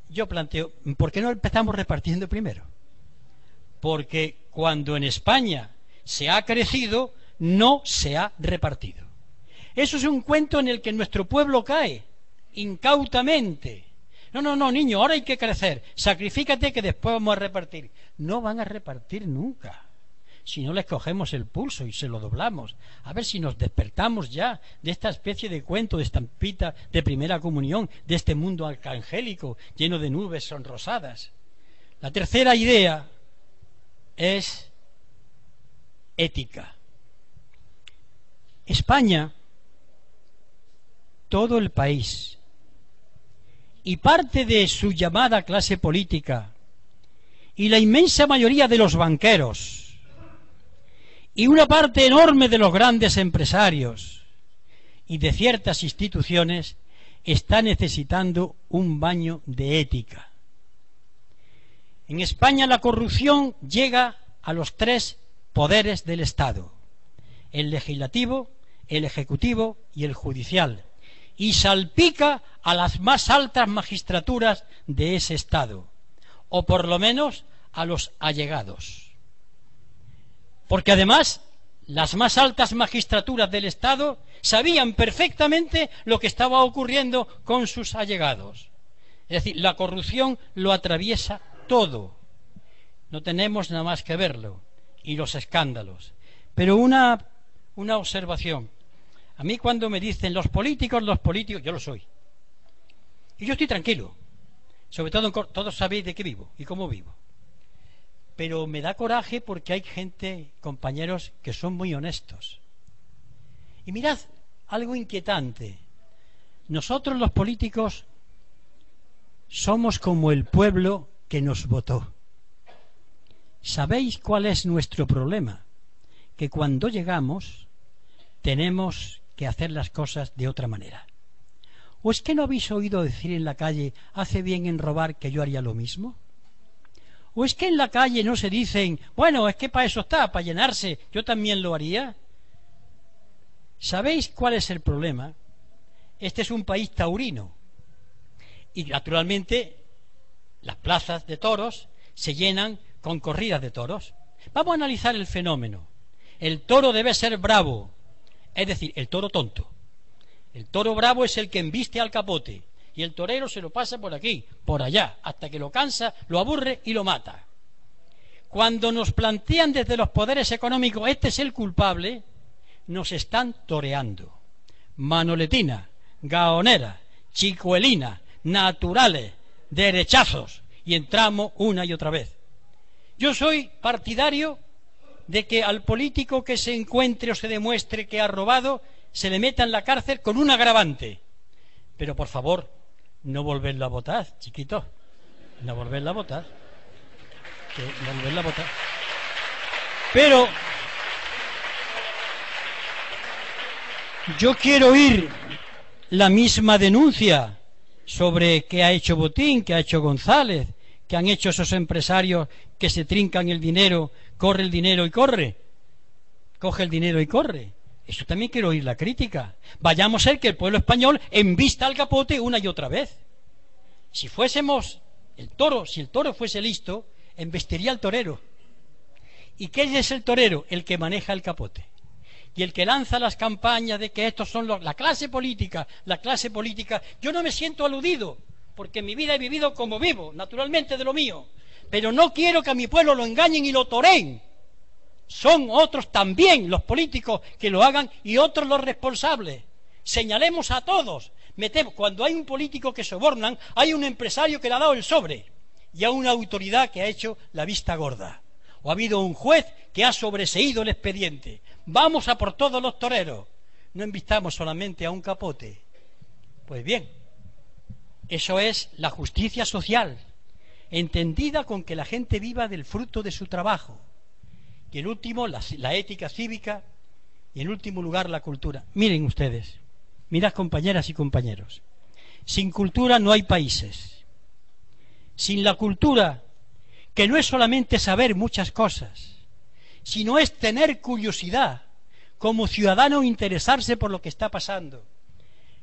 yo planteo, ¿por qué no empezamos repartiendo primero? Porque cuando en España se ha crecido, no se ha repartido. Eso es un cuento en el que nuestro pueblo cae, incautamente. No, niño, ahora hay que crecer, sacrifícate que después vamos a repartir. No van a repartir nunca, si no les cogemos el pulso y se lo doblamos, a ver si nos despertamos ya de esta especie de cuento, de estampita de primera comunión, de este mundo arcangélico lleno de nubes sonrosadas. La tercera idea es ética. España, todo el país y parte de su llamada clase política y la inmensa mayoría de los banqueros y una parte enorme de los grandes empresarios y de ciertas instituciones está necesitando un baño de ética. En España la corrupción llega a los 3 poderes del Estado: el legislativo, el ejecutivo y el judicial, y salpica a las más altas magistraturas de ese Estado, o por lo menos a los allegados. Porque además las más altas magistraturas del Estado sabían perfectamente lo que estaba ocurriendo con sus allegados. Es decir, la corrupción lo atraviesa todo. No tenemos nada más que verlo. Y los escándalos. Pero una observación. A mí cuando me dicen los políticos, yo lo soy. Y yo estoy tranquilo. Sobre todo, todos sabéis de qué vivo y cómo vivo. Pero me da coraje porque hay gente, compañeros, que son muy honestos. Y mirad algo inquietante. Nosotros los políticos somos como el pueblo que nos votó. ¿Sabéis cuál es nuestro problema? Que cuando llegamos tenemos que hacer las cosas de otra manera. ¿O es que no habéis oído decir en la calle, hace bien en robar, que yo haría lo mismo? ¿O es que en la calle no se dicen, bueno, es que para eso está, para llenarse, yo también lo haría? ¿Sabéis cuál es el problema? Este es un país taurino y naturalmente las plazas de toros se llenan con corridas de toros. Vamos a analizar el fenómeno. El toro debe ser bravo, es decir, el toro tonto. El toro bravo es el que embiste al capote y el torero se lo pasa por aquí, por allá, hasta que lo cansa, lo aburre y lo mata. Cuando nos plantean desde los poderes económicos, este es el culpable, nos están toreando. Manoletina, gaonera, chicuelina, naturales, derechazos, y entramos una y otra vez. Yo soy partidario de que al político que se encuentre o se demuestre que ha robado, se le meta en la cárcel con un agravante. Pero por favor, no volverlo a votar, chiquito. No volverlo a votar. No volverlo a votar. Pero yo quiero oír la misma denuncia sobre qué ha hecho Botín, qué ha hecho González, qué han hecho esos empresarios que se trincan el dinero, corre el dinero y corre, coge el dinero y corre. Eso también quiero oír la crítica. Vayamos a ser que el pueblo español embista al capote una y otra vez. Si fuésemos el toro, si el toro fuese listo, embestiría al torero. ¿Y qué es el torero? El que maneja el capote. Y el que lanza las campañas de que estos son la clase política, yo no me siento aludido, porque en mi vida he vivido como vivo, naturalmente de lo mío, pero no quiero que a mi pueblo lo engañen y lo toreen. Son otros también los políticos que lo hagan y otros los responsables. Señalemos a todos. Cuando hay un político que sobornan, hay un empresario que le ha dado el sobre y a una autoridad que ha hecho la vista gorda. O ha habido un juez que ha sobreseído el expediente. Vamos a por todos los toreros. No invitamos solamente a un capote. Pues bien, eso es la justicia social, entendida con que la gente viva del fruto de su trabajo. Y en último, la ética cívica, y en último lugar, la cultura. Miren ustedes, mirad compañeras y compañeros, sin cultura no hay países. Sin la cultura, que no es solamente saber muchas cosas, sino es tener curiosidad, como ciudadano interesarse por lo que está pasando.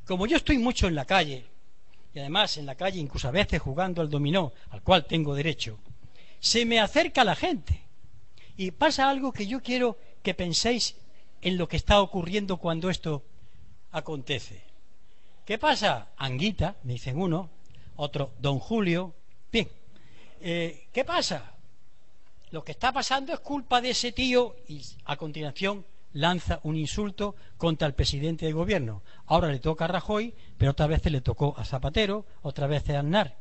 Como yo estoy mucho en la calle, y además en la calle incluso a veces jugando al dominó, al cual tengo derecho, se me acerca la gente. Y pasa algo que yo quiero que penséis en lo que está ocurriendo cuando esto acontece. ¿Qué pasa? Anguita, me dicen uno, otro, don Julio. Bien, ¿qué pasa? Lo que está pasando es culpa de ese tío y a continuación lanza un insulto contra el presidente del gobierno. Ahora le toca a Rajoy, pero otras veces le tocó a Zapatero, otras veces a Aznar.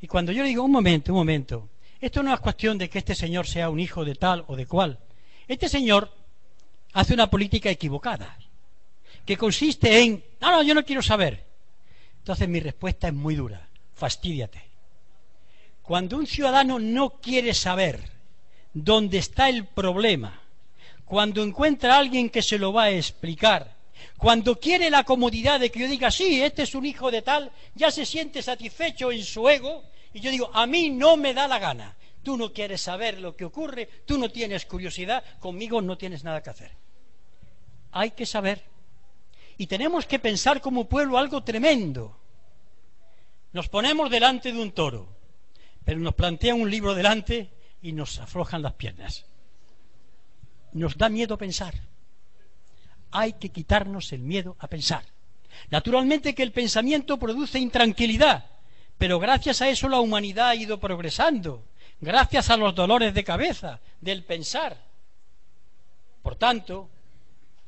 Y cuando yo le digo, un momento, esto no es cuestión de que este señor sea un hijo de tal o de cual. Este señor hace una política equivocada, que consiste en, no, yo no quiero saber. Entonces mi respuesta es muy dura, fastídiate. Cuando un ciudadano no quiere saber dónde está el problema, cuando encuentra a alguien que se lo va a explicar, cuando quiere la comodidad de que yo diga, sí, este es un hijo de tal, ya se siente satisfecho en su ego, y yo digo, a mí no me da la gana. Tú no quieres saber lo que ocurre, tú no tienes curiosidad, conmigo no tienes nada que hacer. Hay que saber. Y tenemos que pensar como pueblo algo tremendo. Nos ponemos delante de un toro, pero nos plantean un libro delante y nos aflojan las piernas. Nos da miedo pensar. Hay que quitarnos el miedo a pensar. Naturalmente que el pensamiento produce intranquilidad, pero gracias a eso la humanidad ha ido progresando, gracias a los dolores de cabeza del pensar. Por tanto,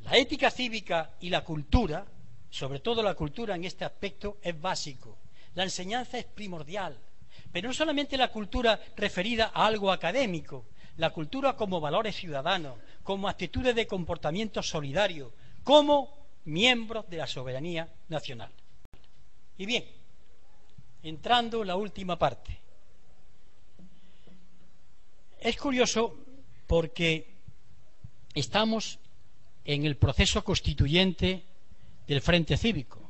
la ética cívica y la cultura, sobre todo la cultura en este aspecto, es básico. La enseñanza es primordial, pero no solamente la cultura referida a algo académico, la cultura como valores ciudadanos, como actitudes de comportamiento solidario, como miembros de la soberanía nacional. Y bien, entrando en la última parte, es curioso porque estamos en el proceso constituyente del Frente Cívico.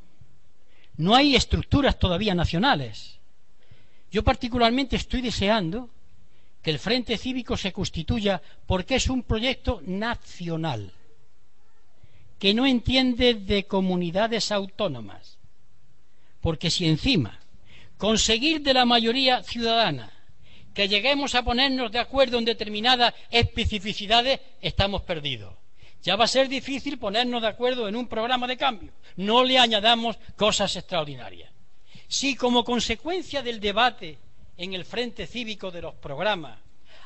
No hay estructuras todavía nacionales. Yo particularmente estoy deseando que el Frente Cívico se constituya porque es un proyecto nacional, que no entiende de comunidades autónomas. Porque si encima conseguir de la mayoría ciudadana que lleguemos a ponernos de acuerdo en determinadas especificidades, estamos perdidos. Ya va a ser difícil ponernos de acuerdo en un programa de cambio. No le añadamos cosas extraordinarias. Si como consecuencia del debate en el Frente Cívico de los programas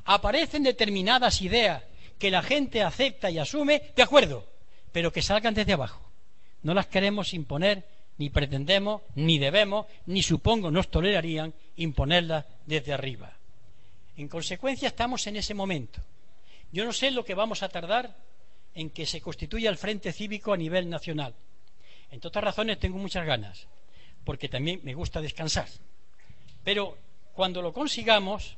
aparecen determinadas ideas que la gente acepta y asume, de acuerdo, pero que salgan desde abajo. No las queremos imponer, ni pretendemos, ni debemos, ni supongo nos tolerarían imponerlas desde arriba. En consecuencia estamos en ese momento. Yo no sé lo que vamos a tardar en que se constituya el Frente Cívico a nivel nacional. Entre otras razones tengo muchas ganas, porque también me gusta descansar. Pero cuando lo consigamos,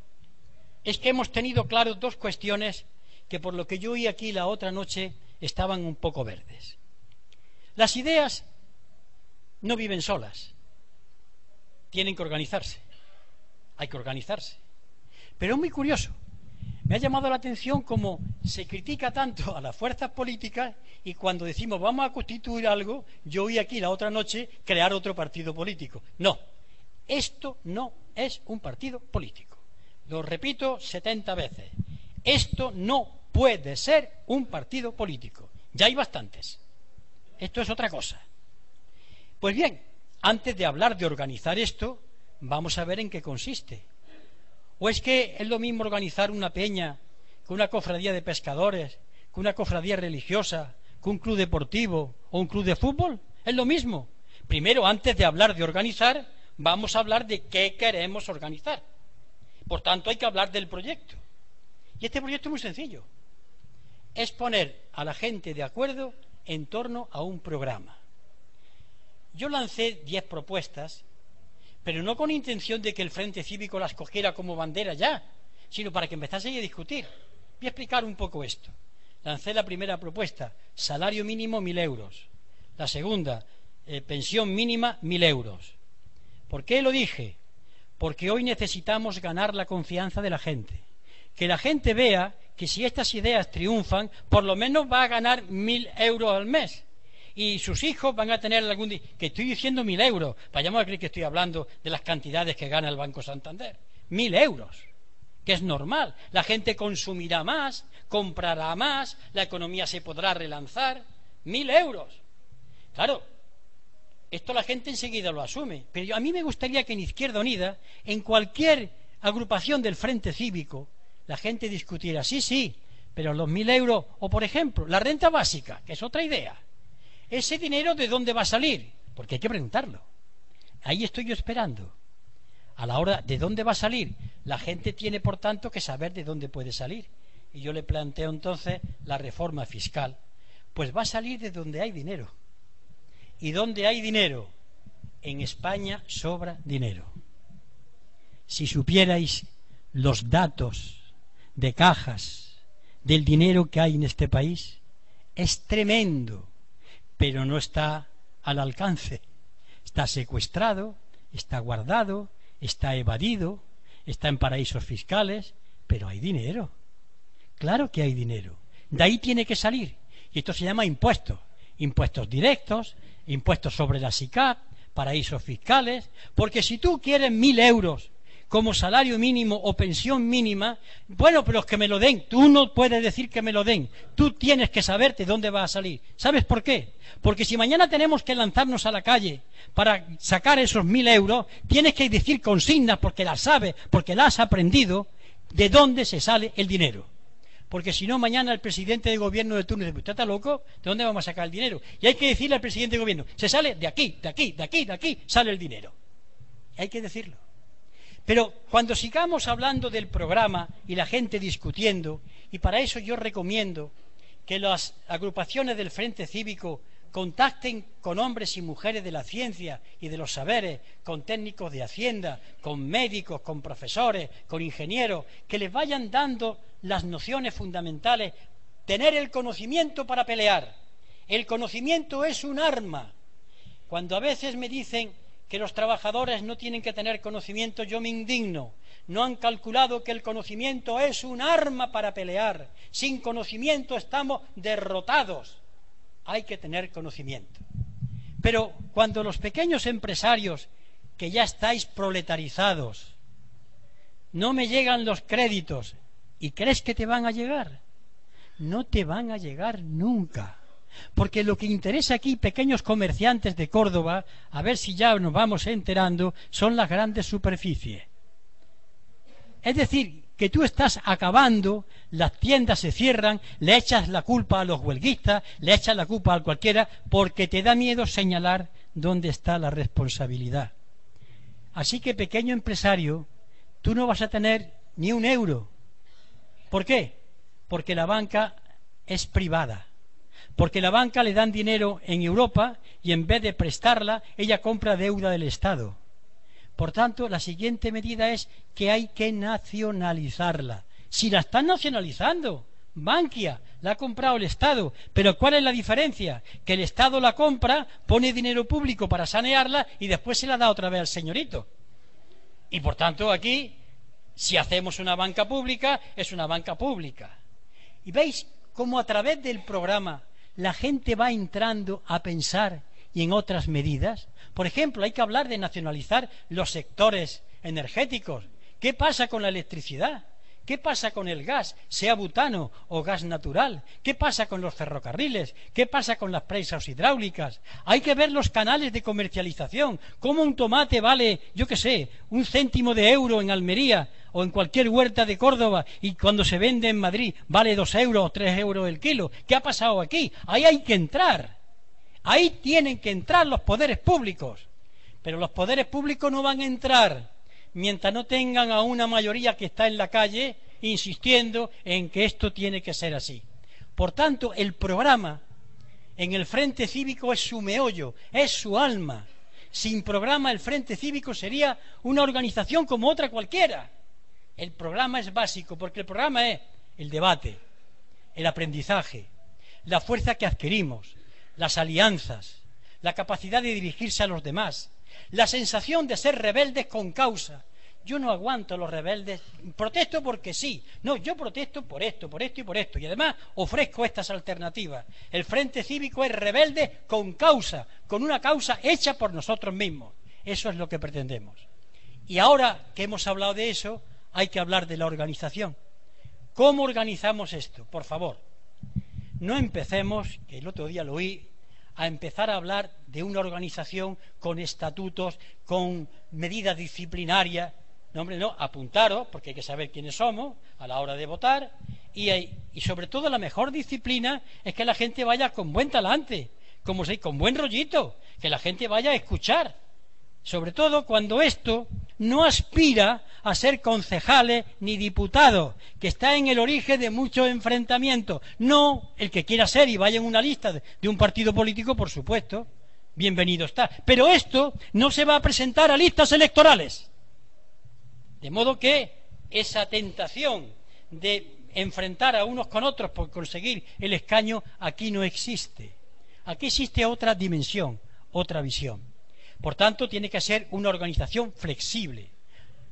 es que hemos tenido claro dos cuestiones que por lo que yo oí aquí la otra noche estaban un poco verdes. Las ideas no viven solas, tienen que organizarse, hay que organizarse. Pero es muy curioso, me ha llamado la atención cómo se critica tanto a las fuerzas políticas y cuando decimos vamos a constituir algo, yo oí aquí la otra noche crear otro partido político. No, esto no es un partido político. Lo repito 70 veces. Esto no puede ser un partido político. Ya hay bastantes. Esto es otra cosa. Pues bien, antes de hablar de organizar esto, vamos a ver en qué consiste. ¿O es que es lo mismo organizar una peña, que una cofradía de pescadores, que una cofradía religiosa, que un club deportivo o un club de fútbol? Es lo mismo. Primero, antes de hablar de organizar, vamos a hablar de qué queremos organizar. Por tanto, hay que hablar del proyecto. Y este proyecto es muy sencillo. Es poner a la gente de acuerdo en torno a un programa. Yo lancé 10 propuestas, pero no con intención de que el Frente Cívico las cogiera como bandera ya, sino para que empezase a discutir. Voy a explicar un poco esto. Lancé la primera propuesta, salario mínimo 1.000 euros. La segunda, pensión mínima 1.000 euros. ¿Por qué lo dije? Porque hoy necesitamos ganar la confianza de la gente. Que la gente vea que si estas ideas triunfan, por lo menos va a ganar 1.000 euros al mes. Y sus hijos van a tener algún día... Que estoy diciendo 1.000 euros. Vayamos a creer que estoy hablando de las cantidades que gana el Banco Santander. 1.000 euros. Que es normal. La gente consumirá más, comprará más, la economía se podrá relanzar. 1.000 euros. Claro, esto la gente enseguida lo asume. Pero a mí me gustaría que en Izquierda Unida, en cualquier agrupación del Frente Cívico, la gente discutiera, sí, pero los 1.000 euros, o por ejemplo, la renta básica, que es otra idea. ¿Ese dinero de dónde va a salir? Porque hay que preguntarlo. Ahí estoy yo esperando. A la hora de dónde va a salir, la gente tiene, por tanto, que saber de dónde puede salir. Y yo le planteo entonces la reforma fiscal. Pues va a salir de donde hay dinero. ¿Y dónde hay dinero? En España sobra dinero. Si supierais los datos de cajas del dinero que hay en este país, es tremendo. Pero no está al alcance. Está secuestrado, está guardado, está evadido, está en paraísos fiscales, pero hay dinero. Claro que hay dinero. De ahí tiene que salir. Y esto se llama impuestos. Impuestos directos, impuestos sobre la SICAP, paraísos fiscales. Porque si tú quieres 1.000 euros como salario mínimo o pensión mínima, bueno, pero es que me lo den. Tú no puedes decir que me lo den. Tú tienes que saber de dónde va a salir. ¿Sabes por qué? Porque si mañana tenemos que lanzarnos a la calle para sacar esos 1.000 euros, tienes que decir consignas porque las sabes, porque las has aprendido, de dónde se sale el dinero. Porque si no, mañana el presidente de gobierno de turno dice, ¿usted está loco? ¿De dónde vamos a sacar el dinero? Y hay que decirle al presidente de gobierno, se sale de aquí, de aquí, de aquí, de aquí, sale el dinero. Y hay que decirlo. Pero cuando sigamos hablando del programa y la gente discutiendo, y para eso yo recomiendo que las agrupaciones del Frente Cívico contacten con hombres y mujeres de la ciencia y de los saberes, con técnicos de Hacienda, con médicos, con profesores, con ingenieros, que les vayan dando las nociones fundamentales. Tener el conocimiento para pelear. El conocimiento es un arma. Cuando a veces me dicen que los trabajadores no tienen que tener conocimiento, yo me indigno. No han calculado que el conocimiento es un arma para pelear. Sin conocimiento estamos derrotados. Hay que tener conocimiento. Pero cuando los pequeños empresarios, que ya estáis proletarizados, no me llegan los créditos, ¿y crees que te van a llegar? No te van a llegar nunca. Porque lo que interesa aquí, pequeños comerciantes de Córdoba, a ver si ya nos vamos enterando, son las grandes superficies. Es decir, que tú estás acabando, las tiendas se cierran, le echas la culpa a los huelguistas, le echas la culpa a cualquiera, porque te da miedo señalar dónde está la responsabilidad. Así que, pequeño empresario, tú no vas a tener ni un euro. ¿Por qué? Porque la banca es privada. Porque la banca le dan dinero en Europa y en vez de prestarla, ella compra deuda del Estado. Por tanto, la siguiente medida es que hay que nacionalizarla. Si la están nacionalizando, Bankia la ha comprado el Estado, pero ¿cuál es la diferencia? Que el Estado la compra, pone dinero público para sanearla y después se la da otra vez al señorito. Y por tanto aquí, si hacemos una banca pública, es una banca pública. Y veis cómo a través del programa la gente va entrando a pensar y en otras medidas. Por ejemplo, hay que hablar de nacionalizar los sectores energéticos. ¿Qué pasa con la electricidad? ¿Qué pasa con el gas, sea butano o gas natural? ¿Qué pasa con los ferrocarriles? ¿Qué pasa con las presas hidráulicas? Hay que ver los canales de comercialización. ¿Cómo un tomate vale, yo qué sé, 1 céntimo de euro en Almería o en cualquier huerta de Córdoba y cuando se vende en Madrid vale 2 euros o 3 euros el kilo? ¿Qué ha pasado aquí? Ahí hay que entrar. Ahí tienen que entrar los poderes públicos. Pero los poderes públicos no van a entrar mientras no tengan a una mayoría que está en la calle insistiendo en que esto tiene que ser así. Por tanto, el programa en el Frente Cívico es su meollo, es su alma. Sin programa, el Frente Cívico sería una organización como otra cualquiera. El programa es básico, porque el programa es el debate, el aprendizaje, la fuerza que adquirimos, las alianzas, la capacidad de dirigirse a los demás, la sensación de ser rebeldes con causa. Yo no aguanto a los rebeldes, protesto porque sí. No, yo protesto por esto y por esto. Y además ofrezco estas alternativas. El Frente Cívico es rebelde con causa, con una causa hecha por nosotros mismos. Eso es lo que pretendemos. Y ahora que hemos hablado de eso, hay que hablar de la organización. ¿Cómo organizamos esto? Por favor, no empecemos, que el otro día lo oí, a empezar a hablar de una organización con estatutos, con medidas disciplinarias. No, hombre, no, apuntaros, porque hay que saber quiénes somos a la hora de votar, y sobre todo la mejor disciplina es que la gente vaya con buen talante, con buen rollito, que la gente vaya a escuchar, sobre todo cuando esto no aspira a ser concejales ni diputados, que está en el origen de muchos enfrentamientos. No el que quiera ser y vaya en una lista de un partido político, por supuesto, bienvenido está. Pero esto no se va a presentar a listas electorales. De modo que esa tentación de enfrentar a unos con otros por conseguir el escaño aquí no existe. Aquí existe otra dimensión, otra visión. Por tanto, tiene que ser una organización flexible,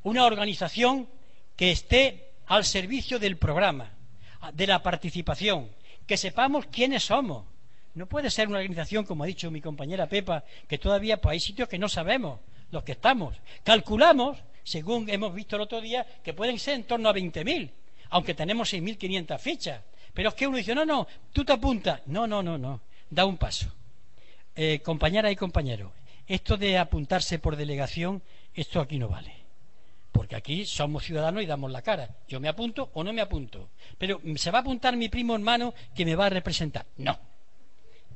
una organización que esté al servicio del programa, de la participación, que sepamos quiénes somos. No puede ser una organización, como ha dicho mi compañera Pepa, que todavía pues, hay sitios que no sabemos los que estamos. Calculamos, según hemos visto el otro día, que pueden ser en torno a 20.000, aunque tenemos 6.500 fichas. Pero es que uno dice, no, tú te apuntas. No, da un paso. Compañeras y compañeros, esto de apuntarse por delegación, esto aquí no vale. Porque aquí somos ciudadanos y damos la cara. Yo me apunto o no me apunto. Pero ¿se va a apuntar mi primo hermano que me va a representar? No.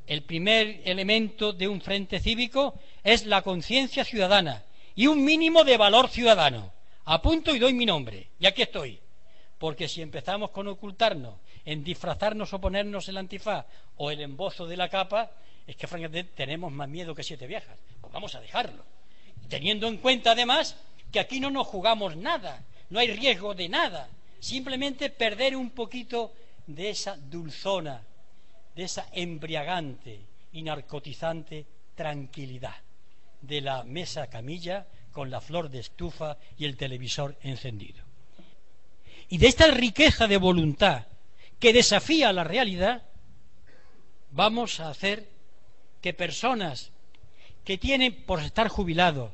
El primer elemento de un frente cívico es la conciencia ciudadana y un mínimo de valor ciudadano. Apunto y doy mi nombre. Y aquí estoy. Porque si empezamos con ocultarnos, en disfrazarnos o ponernos el antifaz o el embozo de la capa, es que francamente tenemos más miedo que 7 viejas. Pues vamos a dejarlo, teniendo en cuenta además que aquí no nos jugamos nada, no hay riesgo de nada, simplemente perder un poquito de esa dulzona, de esa embriagante y narcotizante tranquilidad de la mesa camilla con la flor de estufa y el televisor encendido. Y de esta riqueza de voluntad que desafía la realidad, vamos a hacer que personas que tienen, por estar jubilados,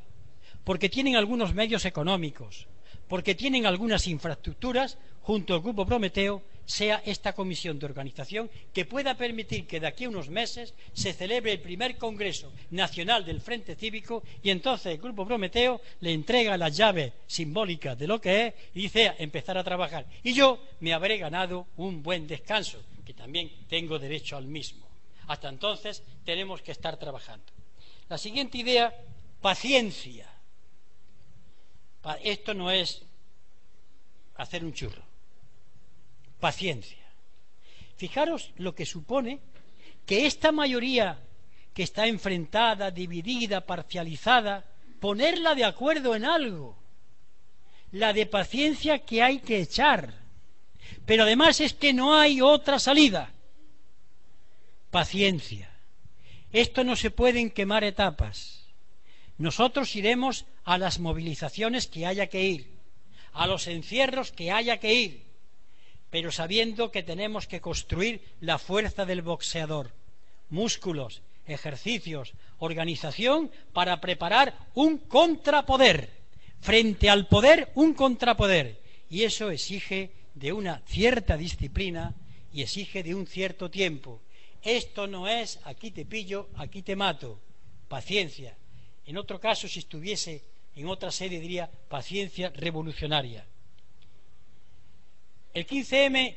porque tienen algunos medios económicos, porque tienen algunas infraestructuras, junto al Grupo Prometeo, sea esta comisión de organización que pueda permitir que de aquí a unos meses se celebre el primer Congreso Nacional del Frente Cívico y entonces el Grupo Prometeo le entrega las llaves simbólicas de lo que es y dice empezar a trabajar. Y yo me habré ganado un buen descanso, que también tengo derecho al mismo. Hasta entonces tenemos que estar trabajando. La siguiente idea, paciencia. Esto no es hacer un churro. Paciencia. Fijaros lo que supone que esta mayoría que está enfrentada, dividida, parcializada, ponerla de acuerdo en algo. La de paciencia que hay que echar. Pero además es que no hay otra salida. Paciencia. Esto no se puede en quemar etapas. Nosotros iremos a las movilizaciones que haya que ir, a los encierros que haya que ir, pero sabiendo que tenemos que construir la fuerza del boxeador, músculos, ejercicios, organización para preparar un contrapoder, frente al poder un contrapoder, y eso exige de una cierta disciplina y exige de un cierto tiempo. Esto no es aquí te pillo, aquí te mato, paciencia. En otro caso, si estuviese en otra sede, diría paciencia revolucionaria. El 15M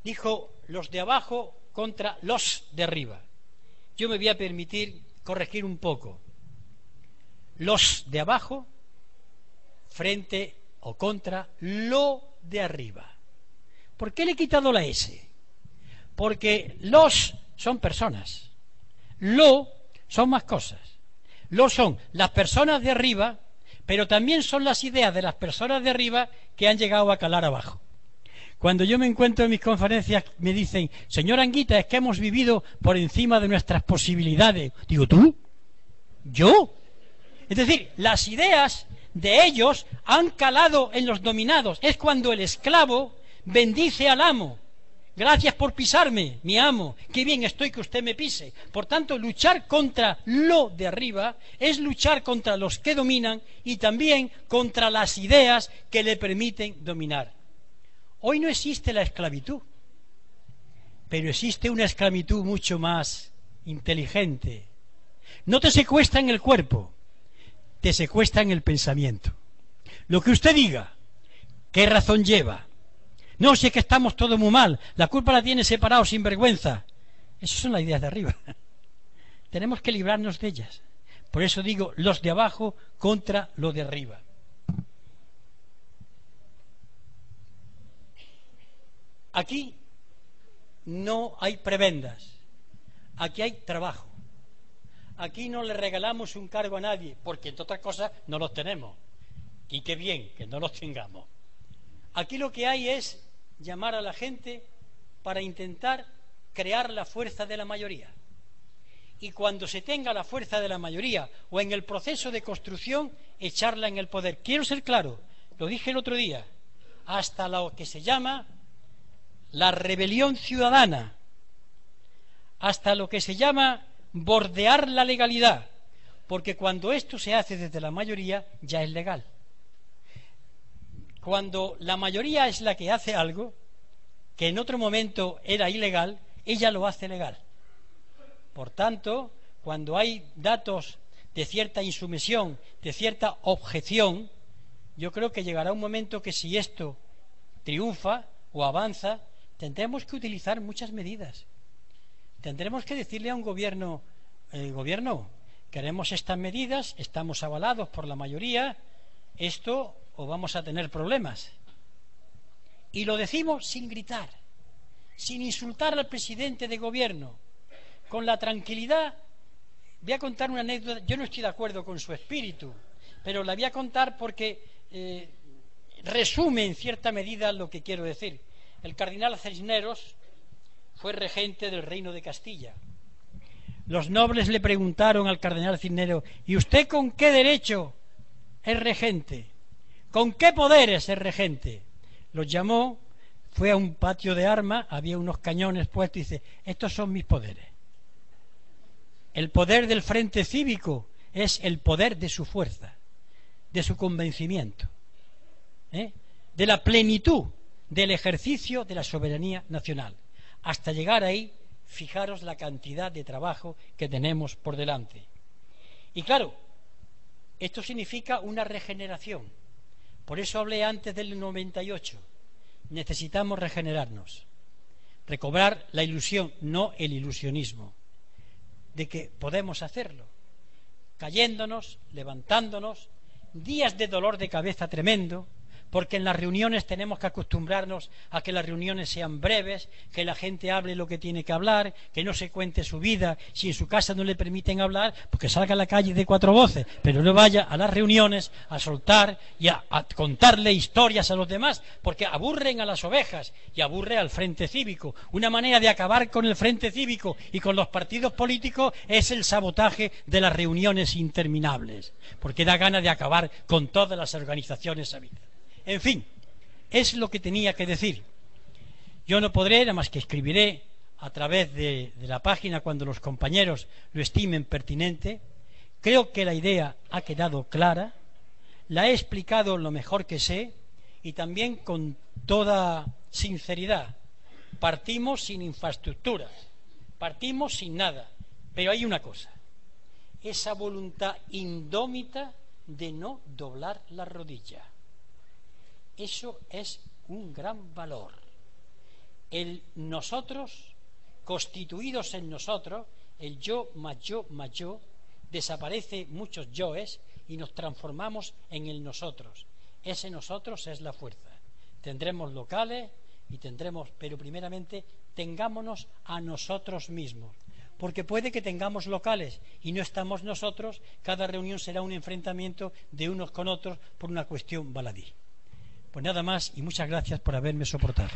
dijo los de abajo contra los de arriba. Yo me voy a permitir corregir un poco. Los de abajo frente o contra lo de arriba. ¿Por qué le he quitado la S? Porque los son personas, lo son más cosas. Lo son las personas de arriba, pero también son las ideas de las personas de arriba que han llegado a calar abajo. Cuando yo me encuentro en mis conferencias me dicen, señor Anguita, es que hemos vivido por encima de nuestras posibilidades. Digo, ¿tú? ¿Yo? Es decir, las ideas de ellos han calado en los dominados. Es cuando el esclavo bendice al amo. Gracias por pisarme, mi amo. Qué bien estoy que usted me pise. Por tanto, luchar contra lo de arriba es luchar contra los que dominan y también contra las ideas que le permiten dominar. Hoy no existe la esclavitud, pero existe una esclavitud mucho más inteligente. No te secuestran el cuerpo, te secuestran el pensamiento. Lo que usted diga, ¿qué razón lleva? No, si es que estamos todos muy mal, la culpa la tiene separado sin vergüenza. Esas son las ideas de arriba. Tenemos que librarnos de ellas. Por eso digo, los de abajo contra los de arriba. Aquí no hay prebendas, aquí hay trabajo. Aquí no le regalamos un cargo a nadie, porque entre otras cosas no los tenemos. Y qué bien que no los tengamos. Aquí lo que hay es llamar a la gente para intentar crear la fuerza de la mayoría. Y cuando se tenga la fuerza de la mayoría o en el proceso de construcción, echarla en el poder. Quiero ser claro, lo dije el otro día, hasta lo que se llama la rebelión ciudadana, hasta lo que se llama bordear la legalidad, porque cuando esto se hace desde la mayoría ya es legal. Cuando la mayoría es la que hace algo que en otro momento era ilegal, ella lo hace legal. Por tanto, cuando hay datos de cierta insumisión, de cierta objeción, yo creo que llegará un momento que si esto triunfa o avanza, tendremos que utilizar muchas medidas. Tendremos que decirle a un gobierno, gobierno, queremos estas medidas, estamos avalados por la mayoría, esto o vamos a tener problemas. Y lo decimos sin gritar, sin insultar al presidente de gobierno, con la tranquilidad. Voy a contar una anécdota. Yo no estoy de acuerdo con su espíritu, pero la voy a contar porque resume en cierta medida lo que quiero decir. El cardenal Cisneros fue regente del Reino de Castilla. Los nobles le preguntaron al cardenal Cisneros: ¿y usted con qué derecho es regente? ¿Con qué poderes es regente? Los llamó, fue a un patio de armas, había unos cañones puestos y dice: estos son mis poderes. El poder del frente cívico es el poder de su fuerza, de su convencimiento, de la plenitud del ejercicio de la soberanía nacional. Hasta llegar ahí, fijaros la cantidad de trabajo que tenemos por delante. Y claro, esto significa una regeneración. Por eso hablé antes del 98. Necesitamos regenerarnos, recobrar la ilusión, no el ilusionismo, de que podemos hacerlo, cayéndonos, levantándonos, días de dolor de cabeza tremendo, porque en las reuniones tenemos que acostumbrarnos a que las reuniones sean breves, que la gente hable lo que tiene que hablar, que no se cuente su vida. Si en su casa no le permiten hablar, pues que salga a la calle de 4 voces, pero no vaya a las reuniones a soltar y a contarle historias a los demás, porque aburren a las ovejas y aburre al frente cívico. Una manera de acabar con el frente cívico y con los partidos políticos es el sabotaje de las reuniones interminables, porque da gana de acabar con todas las organizaciones habidas. En fin, es lo que tenía que decir. Yo no podré, nada más que escribiré a través de la página cuando los compañeros lo estimen pertinente. Creo que la idea ha quedado clara, la he explicado lo mejor que sé y también con toda sinceridad. Partimos sin infraestructuras, partimos sin nada, pero hay una cosa: esa voluntad indómita de no doblar la rodilla. Eso es un gran valor. El nosotros, constituidos en nosotros, el yo más yo más yo, desaparece muchos yoes y nos transformamos en el nosotros. Ese nosotros es la fuerza. Tendremos locales y tendremos, pero primeramente tengámonos a nosotros mismos. Porque puede que tengamos locales y no estamos nosotros, cada reunión será un enfrentamiento de unos con otros por una cuestión baladí. Pues nada más y muchas gracias por haberme soportado.